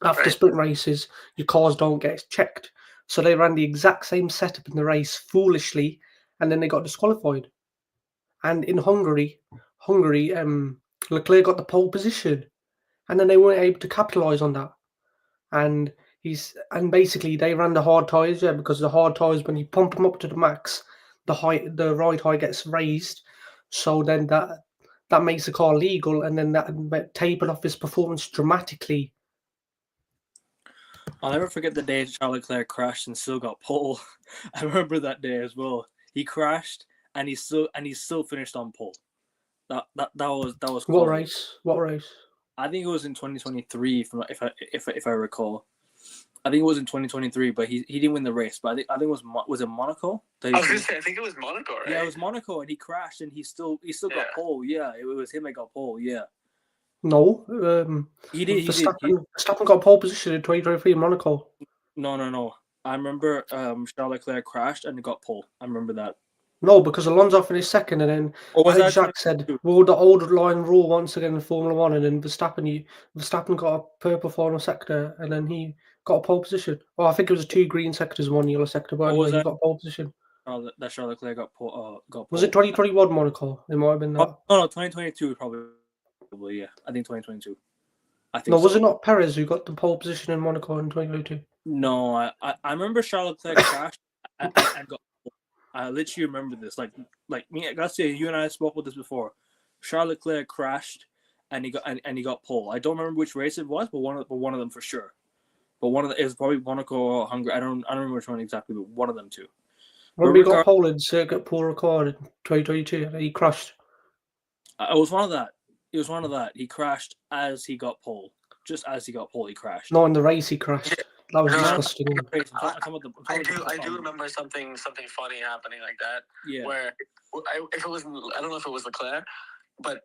after sprint races, your cars don't get checked. So they ran the exact same setup in the race foolishly, and then they got disqualified. And in Hungary, Leclerc got the pole position, and then they weren't able to capitalize on that. And basically they ran the hard tires, because the hard tires, when you pump them up to the max, the ride height gets raised, so then that makes the car legal, and then that tapered off his performance dramatically. I'll never forget the day Charles Leclerc crashed and still got pole. I remember that day as well. He crashed and he still finished on pole. That was What cool. race? What race? I think it was in 2023, if I recall. I think it was in 2023, but he didn't win the race. But I think it was it Monaco? I was gonna say, I think it was Monaco, right? Yeah, it was Monaco, and he crashed, and he still got pole. Yeah, it was him that got pole. Yeah. No, He did. Verstappen got pole position in 2023 in Monaco. No. I remember Charles Leclerc crashed and got pole. I remember that. No, because Alonso finished second, and then Jacques said, "Well, the old line rule once again in Formula One," and then Verstappen got a purple final sector, and then he got a pole position. Well, I think it was 2 green sectors, 1 yellow sector, but anyway, he got pole position. That Charles Leclerc got pole. Was it 2021 Monaco? It might have been that. No, 2022 probably. Yeah, I think 2022. I think. No, was it not Perez who got the pole position in Monaco in 2022? No, I remember Charles Leclerc crashed and got pole. I literally remember this. Like me, let's say you and I spoke about this before. Charles Leclerc crashed and he got pole. I don't remember which race it was, but one of them for sure. But one of the, it was probably Monaco or Hungary. I don't remember which one exactly, but one of them too. Remember he got pole in Circuit Paul Ricard in 2022. He crashed. It was one of that. It was one of that. He crashed as he got pole. Just as he got pole, he crashed. No, in the race he crashed. That was disgusting. I do remember something funny happening like that. Yeah. Where if it was, I don't know if it was Leclerc, but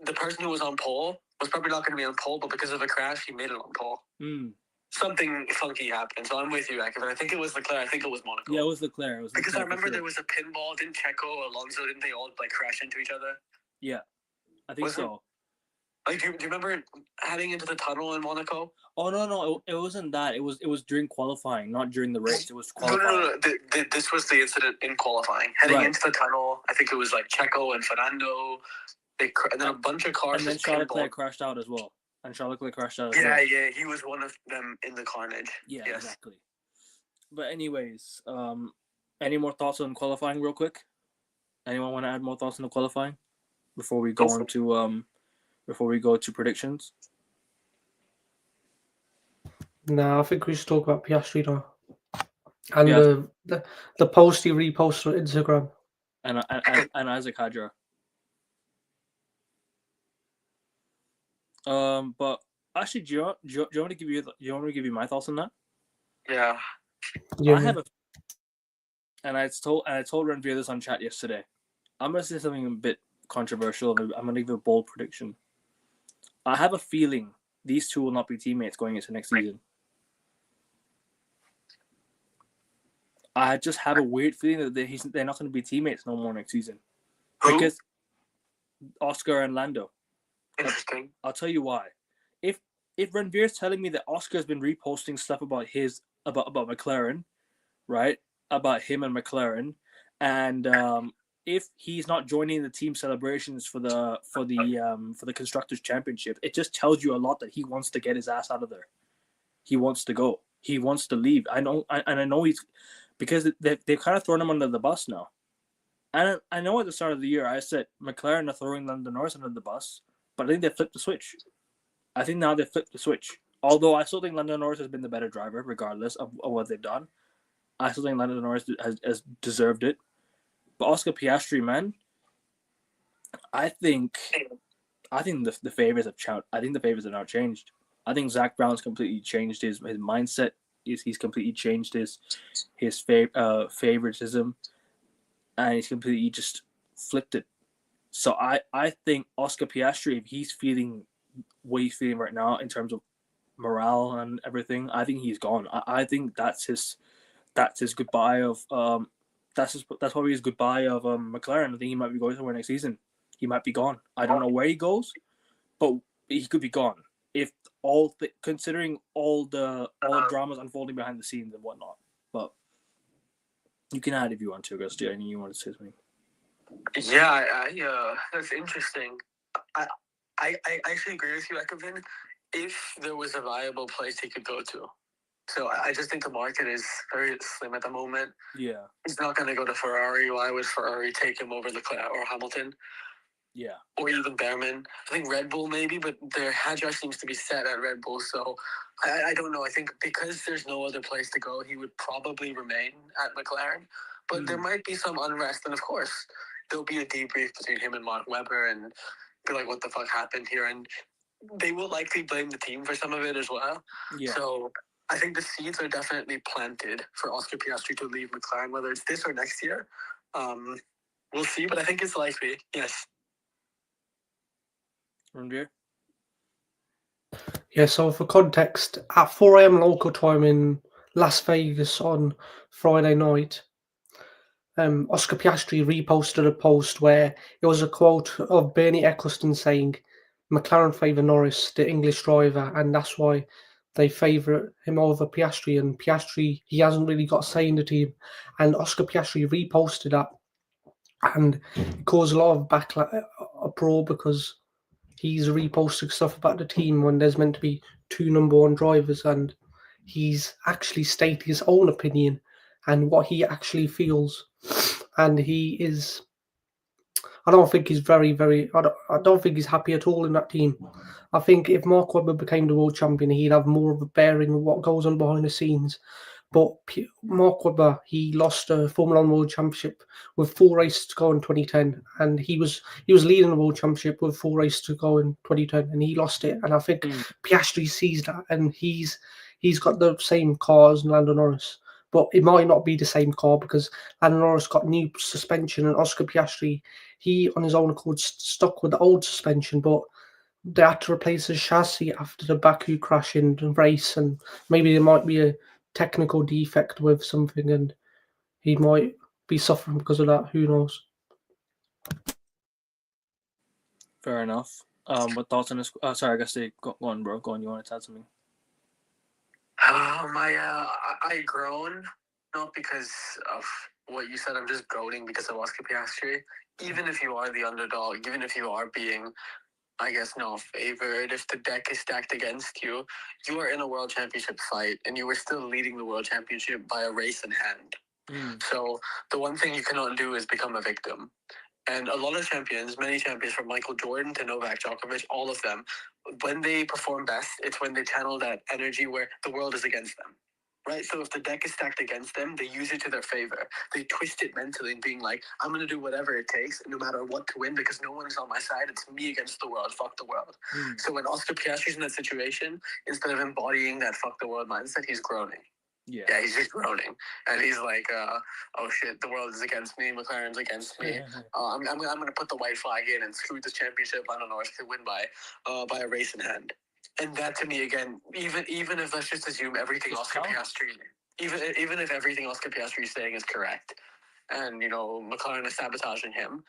the person who was on pole was probably not going to be on pole, but because of the crash, he made it on pole. Something funky happened. So I'm with you, Akif. I think it was Leclerc. I think it was Monaco. Yeah, it was Leclerc. Because I remember there was a pinball. Didn't Checo, Alonso, didn't they all crash into each other? Yeah, I think so. Do you remember heading into the tunnel in Monaco? Oh no, it wasn't that. It was during qualifying, not during the race. It was qualifying. No. This was the incident in qualifying. Heading into the tunnel, I think it was Checo and Fernando. And then a bunch of cars. And then Charles Leclerc crashed out as well. Yeah, he was one of them in the carnage. Yeah, yes. Exactly. But anyways, any more thoughts on qualifying real quick? Anyone want to add more thoughts on the qualifying before we go to predictions? No, I think we should talk about Piastri now. And the post he reposted on Instagram. And Isaac Hadjar. But actually, do you want me to give you my thoughts on that? Yeah. I have I told Renvier this on chat yesterday. I'm gonna say something a bit controversial. I'm gonna give a bold prediction. I have a feeling these two will not be teammates going into next season. I just have a weird feeling that they're not going to be teammates no more next season. Who? Because Oscar and Lando. Interesting. I'll tell you why. If Renvier's telling me that Oscar's been reposting stuff about McLaren, right? About him and McLaren, and if he's not joining the team celebrations for the Constructors' Championship, it just tells you a lot that he wants to get his ass out of there. He wants to go. He wants to leave. I know he's, because they've kind of thrown him under the bus now. And I know at the start of the year I said McLaren are throwing Lando Norris under the bus, but I think they flipped the switch. I think now they flipped the switch. Although I still think Lando Norris has been the better driver, regardless of what they've done. I still think Lando Norris has deserved it. But Oscar Piastri, man, I think the favors have changed. I think the favors have now changed. I think Zach Brown's completely changed his mindset. He's completely changed his favoritism, and he's completely just flipped it. So I think Oscar Piastri, if he's feeling what he's feeling right now in terms of morale and everything, I think he's gone. I think that's his goodbye of that's probably his goodbye of McLaren. I think he might be going somewhere next season. He might be gone. I don't know where he goes, but he could be gone if considering all the dramas unfolding behind the scenes and whatnot. But you can add if you want to, Augustia. Anything you want to say to me? Yeah, that's interesting. I actually agree with you, Ekavin. If there was a viable place he could go to. So I just think the market is very slim at the moment. Yeah. He's not going to go to Ferrari. Why would Ferrari take him over Leclerc or Hamilton? Yeah. Or even Behrman. I think Red Bull maybe, but their Hadjar seems to be set at Red Bull. So I don't know. I think because there's no other place to go, he would probably remain at McLaren. But there might be some unrest. And of course, there'll be a debrief between him and Mark Webber and be like, what the fuck happened here? And they will likely blame the team for some of it as well. Yeah. So I think the seeds are definitely planted for Oscar Piastri to leave McLaren, whether it's this or next year. We'll see, but I think it's likely, yes. Ranveer? Yeah, so for context, at 4 a.m. local time in Las Vegas on Friday night, Oscar Piastri reposted a post where it was a quote of Bernie Eccleston saying, McLaren favour Norris, the English driver, and that's why they favour him over Piastri. And Piastri, he hasn't really got a say in the team. And Oscar Piastri reposted that, and it caused a lot of backlash, uproar, because he's reposting stuff about the team when there's meant to be 2 number 1 drivers, and he's actually stated his own opinion and what he actually feels. And he is, I don't think he's I don't think he's happy at all in that team. I think if Mark Webber became the world champion, he'd have more of a bearing on what goes on behind the scenes. But Mark Webber, he lost a Formula 1 World Championship with 4 races to go in 2010, and he was leading the World Championship with 4 races to go in 2010, and he lost it. And I think Piastri sees that, and he's got the same car as Lando Norris, but it might not be the same car because Lando Norris got new suspension, and Oscar Piastri, he on his own accord stuck with the old suspension, but they had to replace his chassis after the Baku crash in the race, and maybe there might be a technical defect with something, and he might be suffering because of that. Who knows? Fair enough. What thoughts on this? Sorry, I guess go on, bro. Go on. You want to add something? I groan not because of what you said. I'm just groaning because of Oscar Piastri. Even if you are the underdog, even if you are being, I guess, not favored, if the deck is stacked against you, you are in a world championship fight, and you are still leading the world championship by a race in hand. So the one thing you cannot do is become a victim. And a lot of champions, many champions from Michael Jordan to Novak Djokovic, all of them, when they perform best, it's when they channel that energy where the world is against them. Right? So if the deck is stacked against them, they use it to their favor. They twist it mentally and being like, I'm going to do whatever it takes, no matter what, to win, because no one is on my side. It's me against the world. Fuck the world. So when Oscar Piastri's in that situation, instead of embodying that fuck the world mindset, he's groaning. Yeah, he's just groaning, and he's like, "Oh shit, the world is against me. McLaren's against me. I'm gonna put the white flag in and screw this championship. Lando Norris could win by a race in hand." And that, to me, again, even if, let's just assume everything Oscar Piastri, even if everything Oscar Piastri is saying is correct, and McLaren is sabotaging him,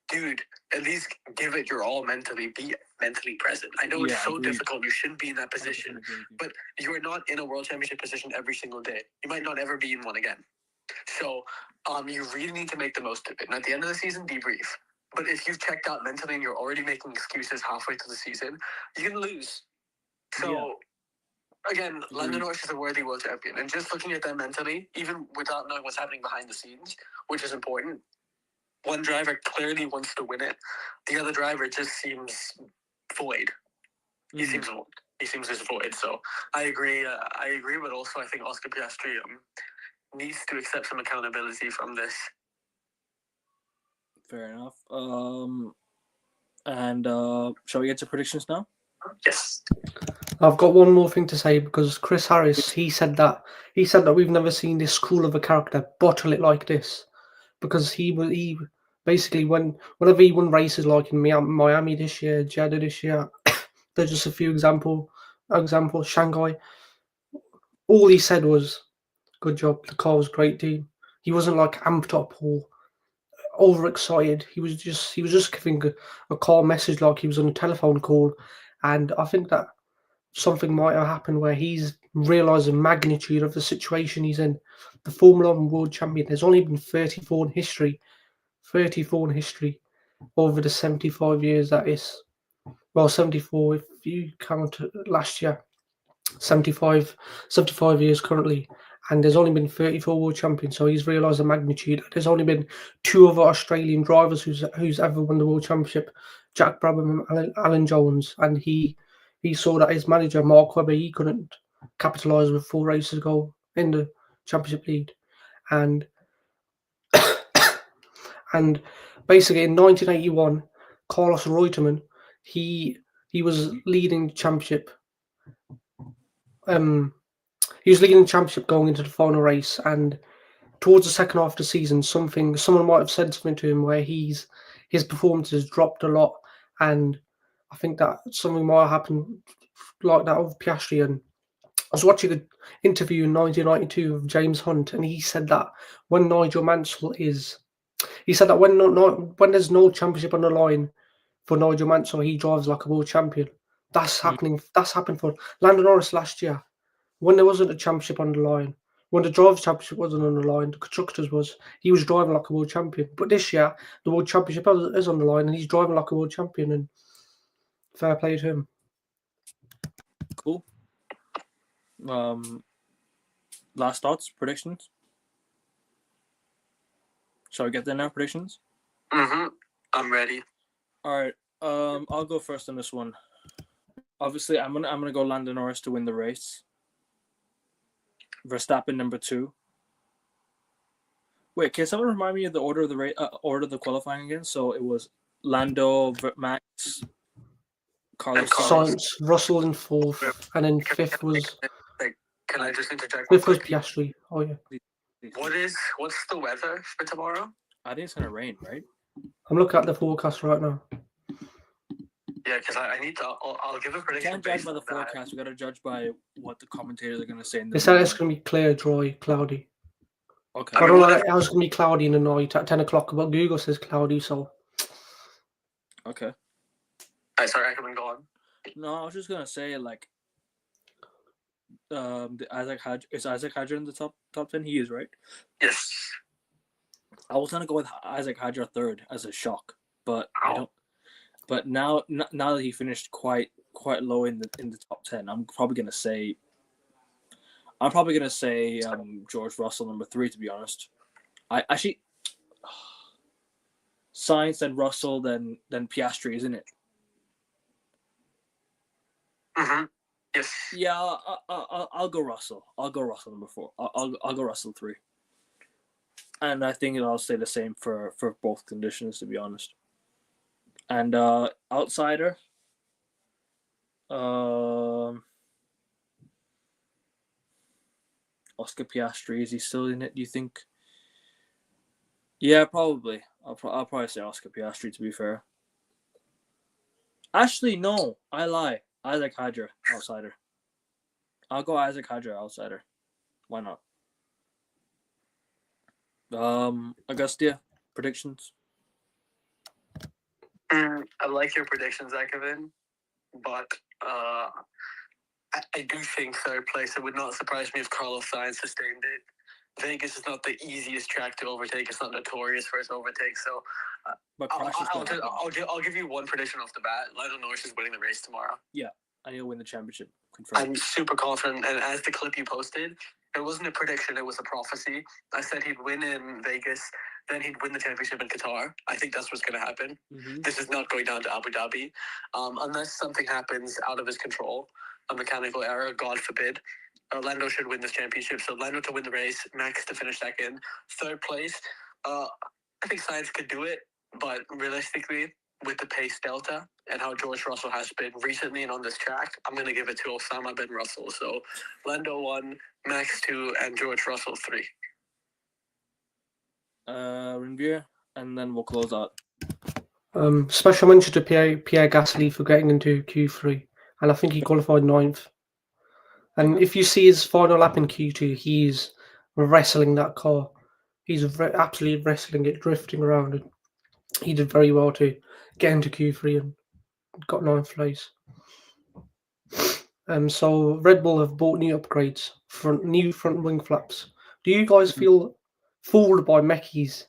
dude, at least give it your all mentally. Be mentally present. I know it's so difficult. You shouldn't be in that position, but you are not in a world championship position every single day. You might not ever be in one again. So you really need to make the most of it. And at the end of the season, debrief. But if you've checked out mentally and you're already making excuses halfway through the season, you can lose. So, again, Lando Norris is a worthy world champion. And just looking at that mentally, even without knowing what's happening behind the scenes, which is important, one driver clearly wants to win it. The other driver just seems void. He seems void. He seems just void. So I agree. But also I think Oscar Piastri needs to accept some accountability from this. Fair enough. And shall we get to predictions now? Yes. I've got one more thing to say, because Chris Harris, he said that we've never seen this cool of a character bottle it like this, because he basically, whenever he won races like in Miami this year, Jeddah this year, there's just a few examples, Shanghai, all he said was, good job, the car was a great team. He wasn't like amped up or overexcited. He was just giving a calm message like he was on a telephone call. And I think that something might have happened where he's realised the magnitude of the situation he's in. The Formula One world champion, there's only been 34 in history. 34 in history over the 75 years that is. Well, 74 if you count last year. 75 years currently, and there's only been 34 world champions, so he's realised the magnitude. There's only been 2 other Australian drivers who's ever won the world championship, Jack Brabham and Alan Jones, and he saw that his manager Mark Webber, he couldn't capitalise with 4 races to go in the championship lead, and and basically in 1981 Carlos Reutemann, he was leading the championship. He was leading the championship going into the final race, and towards the second half of the season, someone might have said something to him where his performances dropped a lot, and I think that something might have happened like that with Piastri. And I was watching an interview in 1992 of James Hunt, and he said that when Nigel Mansell when there's no championship on the line for Nigel Mansell, he drives like a world champion. That's happening. That's happened for Lando Norris last year. When there wasn't a championship on the line, when the drivers' championship wasn't on the line, the constructors was, he was driving like a world champion. But this year, the world championship is on the line, and he's driving like a world champion. And fair play to him. Cool. Last thoughts, predictions. Shall we get there now? Predictions. I'm ready. All right. I'll go first on this one. Obviously, I'm gonna go Lando Norris to win the race. Verstappen number 2. Wait, can someone remind me of the order of the order of the qualifying again? So it was Lando, Max, Carlos Sainz, Russell in 4th, and then 5th was. Can I just interject? 5th was Piastri. Oh yeah. What's the weather for tomorrow? I think it's gonna rain, right? I'm looking at the forecast right now. Yeah, because I need to. I'll give a prediction. Can't judge by the forecast. We gotta judge by what the commentators are gonna say. They said it's gonna be clear, dry, cloudy. Okay. I don't know how it's gonna be cloudy in the night at 10 o'clock, but Google says cloudy, so. Okay. Sorry, I haven't gone. No, I was just gonna say like, is Isaac Hadjar in the top 10? He is, right? Yes. I was gonna go with Isaac Hadjar 3rd as a shock, but I don't. But now that he finished quite low in the top 10, I'm probably gonna say George Russell number 3. To be honest, I actually Sainz, then Russell, then Piastri, isn't it? Yes. Yeah, I'll go Russell. I'll go Russell number 4. I'll go Russell 3. And I think I'll say the same for both conditions, to be honest. And outsider, Oscar Piastri, is he still in it, do you think? Yeah, probably. I'll probably say Oscar Piastri, to be fair. Actually, no, I lie. Isaac Hadjar, outsider. I'll go Isaac Hadjar, outsider. Why not? Augustia, predictions? I like your predictions, Akavin, but I do think 3rd place. It would not surprise me if Carlos Sainz sustained it. Vegas is not the easiest track to overtake. It's not notorious for its overtake. So I'll give you one prediction off the bat. Lando Norris is winning the race tomorrow. Yeah, and he'll win the championship. Confirmed. I'm super confident. And as the clip you posted, it wasn't a prediction. It was a prophecy. I said he'd win in Vegas. Then he'd win the championship in Qatar. I think that's what's going to happen. This is not going down to Abu Dhabi. Unless something happens out of his control, a mechanical error, God forbid. Lando should win this championship. So Lando to win the race, Max to finish 2nd. 3rd place, I think Sainz could do it. But realistically, with the pace delta and how George Russell has been recently and on this track, I'm going to give it to Osama bin Russell. So Lando 1, Max 2, and George Russell 3. Renvier, and then we'll close out. Special mention to Pierre Gasly for getting into Q3, and I think he qualified 9th. And if you see his final lap in Q2, he's wrestling that car. He's absolutely wrestling it, drifting around, and he did very well to get into Q3 and got 9th place. So Red Bull have bought new upgrades, new front wing flaps. Do you guys feel fooled by Mecky's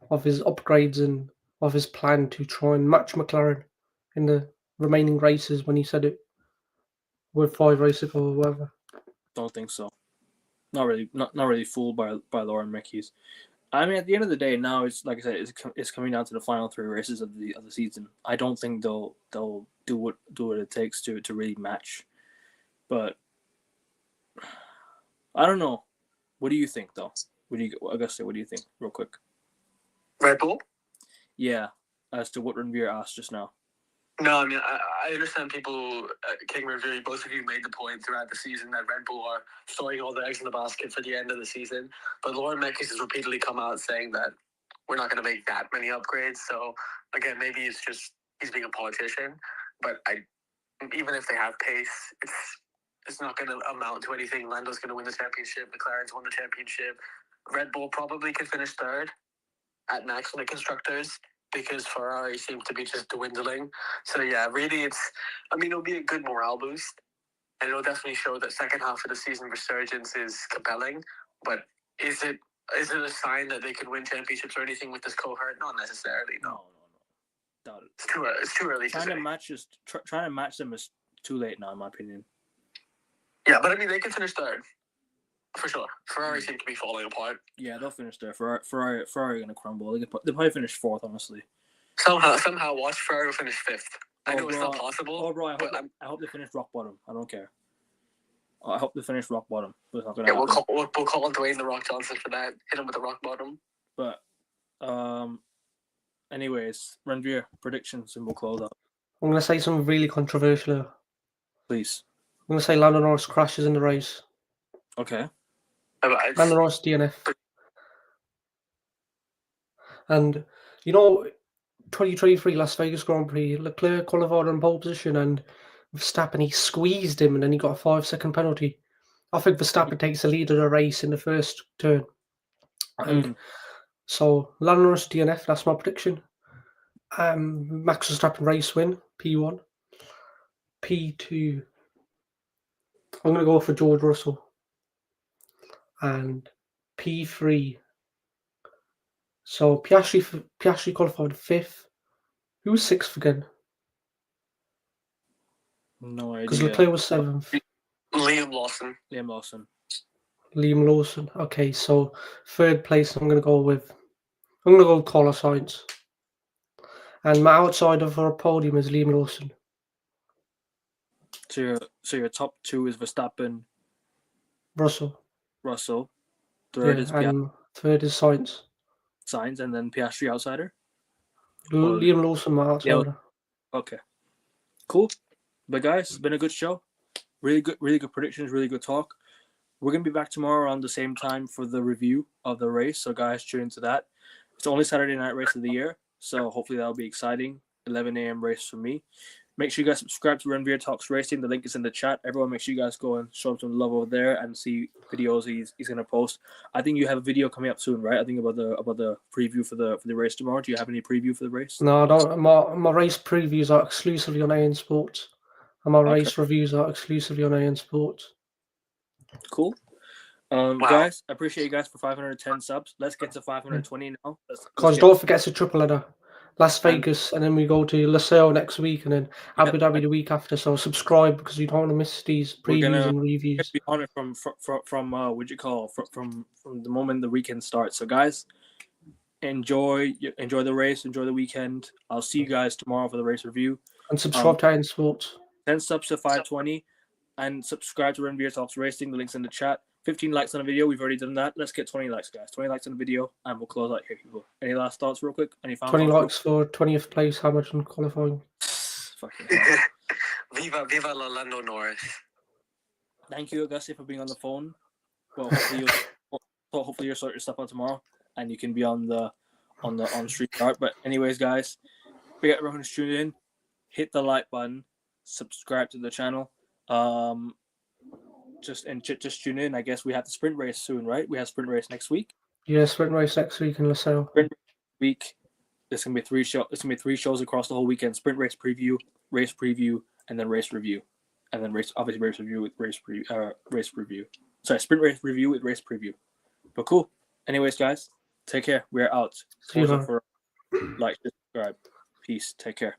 of his upgrades and of his plan to try and match McLaren in the remaining races when he said it with 5 races ago or whatever? Don't think so. Not really fooled by Lauren Mickey's. I mean, at the end of the day, now it's like I said, it's coming down to the final 3 races of the season. I don't think they'll do what it takes to really match. But I don't know. What do you think, though? Augusta, what do you think, real quick? Red Bull? Yeah, as to what Ranveer asked just now. No, I mean, I understand people, King Ranveer, both of you made the point throughout the season that Red Bull are throwing all the eggs in the basket for the end of the season. But Lauren Mekies has repeatedly come out saying that we're not going to make that many upgrades. So, again, maybe it's just he's being a politician. But even if they have pace, it's not going to amount to anything. Lando's going to win the championship. McLaren's won the championship. Red Bull probably could finish 3rd at max in the constructors, because Ferrari seem to be just dwindling. So yeah, really, it'll be a good morale boost, and it'll definitely show that second half of the season resurgence is compelling. But is it a sign that they could win championships or anything with this cohort? Not necessarily. No. Doubt it. It's too early. Trying to match them is too late now, in my opinion. Yeah, but I mean, they can finish 3rd. For sure. Ferrari seem to be falling apart. Yeah, they'll finish there. Ferrari are going to crumble. They'll probably finish 4th, honestly. Somehow, watch Ferrari finish 5th. I know it's not possible. Oh, bro, I hope they finish rock bottom. I don't care. I hope they finish rock bottom. But it's not going to happen. We'll call on Dwayne The Rock Johnson for that. Hit him with the rock bottom. But, anyways, Ranveer, predictions, and we'll close out. I'm going to say something really controversial. Please. I'm going to say Lando Norris crashes in the race. Okay. Lando Norris DNF. And, 2023 Las Vegas Grand Prix, Leclerc qualified on pole position, and Verstappen, he squeezed him, and then he got a 5-second penalty. I think Verstappen takes the lead of the race in the first turn. And so, Lando Norris DNF, that's my prediction. Max Verstappen race win, P1. P2, I'm going to go for George Russell. And P3, so Piastri qualified 5th. Who was 6th again? No idea. Because Leclerc was 7th. Liam Lawson. Liam Lawson. Okay, so 3rd place I'm going to go with Carlos Sainz. And my outsider for a podium is Liam Lawson. So your top 2 is Verstappen, Russell. 3rd is Piastri. And 3rd is Sainz. And then Piastri outsider? Liam Lawson, my outsider. Yeah. Okay. Cool. But guys, it's been a good show. Really good predictions, really good talk. We're going to be back tomorrow around the same time for the review of the race. So guys, tune into that. It's the only Saturday night race of the year. So hopefully that'll be exciting. 11 a.m. race for me. Make sure you guys subscribe to Ranveer Talks Racing. The link is in the chat. Everyone, make sure you guys go and show him some love over there and see videos he's going to post. I think you have a video coming up soon, right? I think about the preview for the race tomorrow. Do you have any preview for the race? No, I don't. My race previews are exclusively on AN Sports, and my race reviews are exclusively on AN Sports. Cool. Guys, I appreciate you guys for 510 subs. Let's get to 520 now. Guys, don't forget it's a triple header. Las Vegas, and then we go to Losail next week, and then Abu Dhabi the week after. So subscribe because you don't want to miss these previews and reviews. Be on it from the moment the weekend starts. So guys, enjoy the race, enjoy the weekend. I'll see you guys tomorrow for the race review. And subscribe to AN Sports. 10 subs to 520, and subscribe to Ranveer Talks Racing. The link's in the chat. 15 likes on the video. We've already done that. Let's get 20 likes, guys. 20 likes on the video, and we'll close out here, people. Any last thoughts, real quick? 20 likes for 20th place Hamilton qualifying. Fucking Viva Lando Norris. Thank you, Augusti, for being on the phone. Well, hopefully you'll sort your stuff out tomorrow, and you can be on street cart. But anyways, guys, big up everyone who's tuning in. Hit the like button. Subscribe to the channel. Just tune in. I guess we have the sprint race soon, right? We have sprint race next week. Yeah, sprint race next week in LaSalle. Sprint week. There's gonna be 3 shows. There's gonna be 3 shows across the whole weekend: sprint race preview, and then race review, and then race review with race preview. Sorry, sprint race review with race preview. But cool. Anyways, guys, take care. We're out. See you, man. For like, subscribe. Peace. Take care.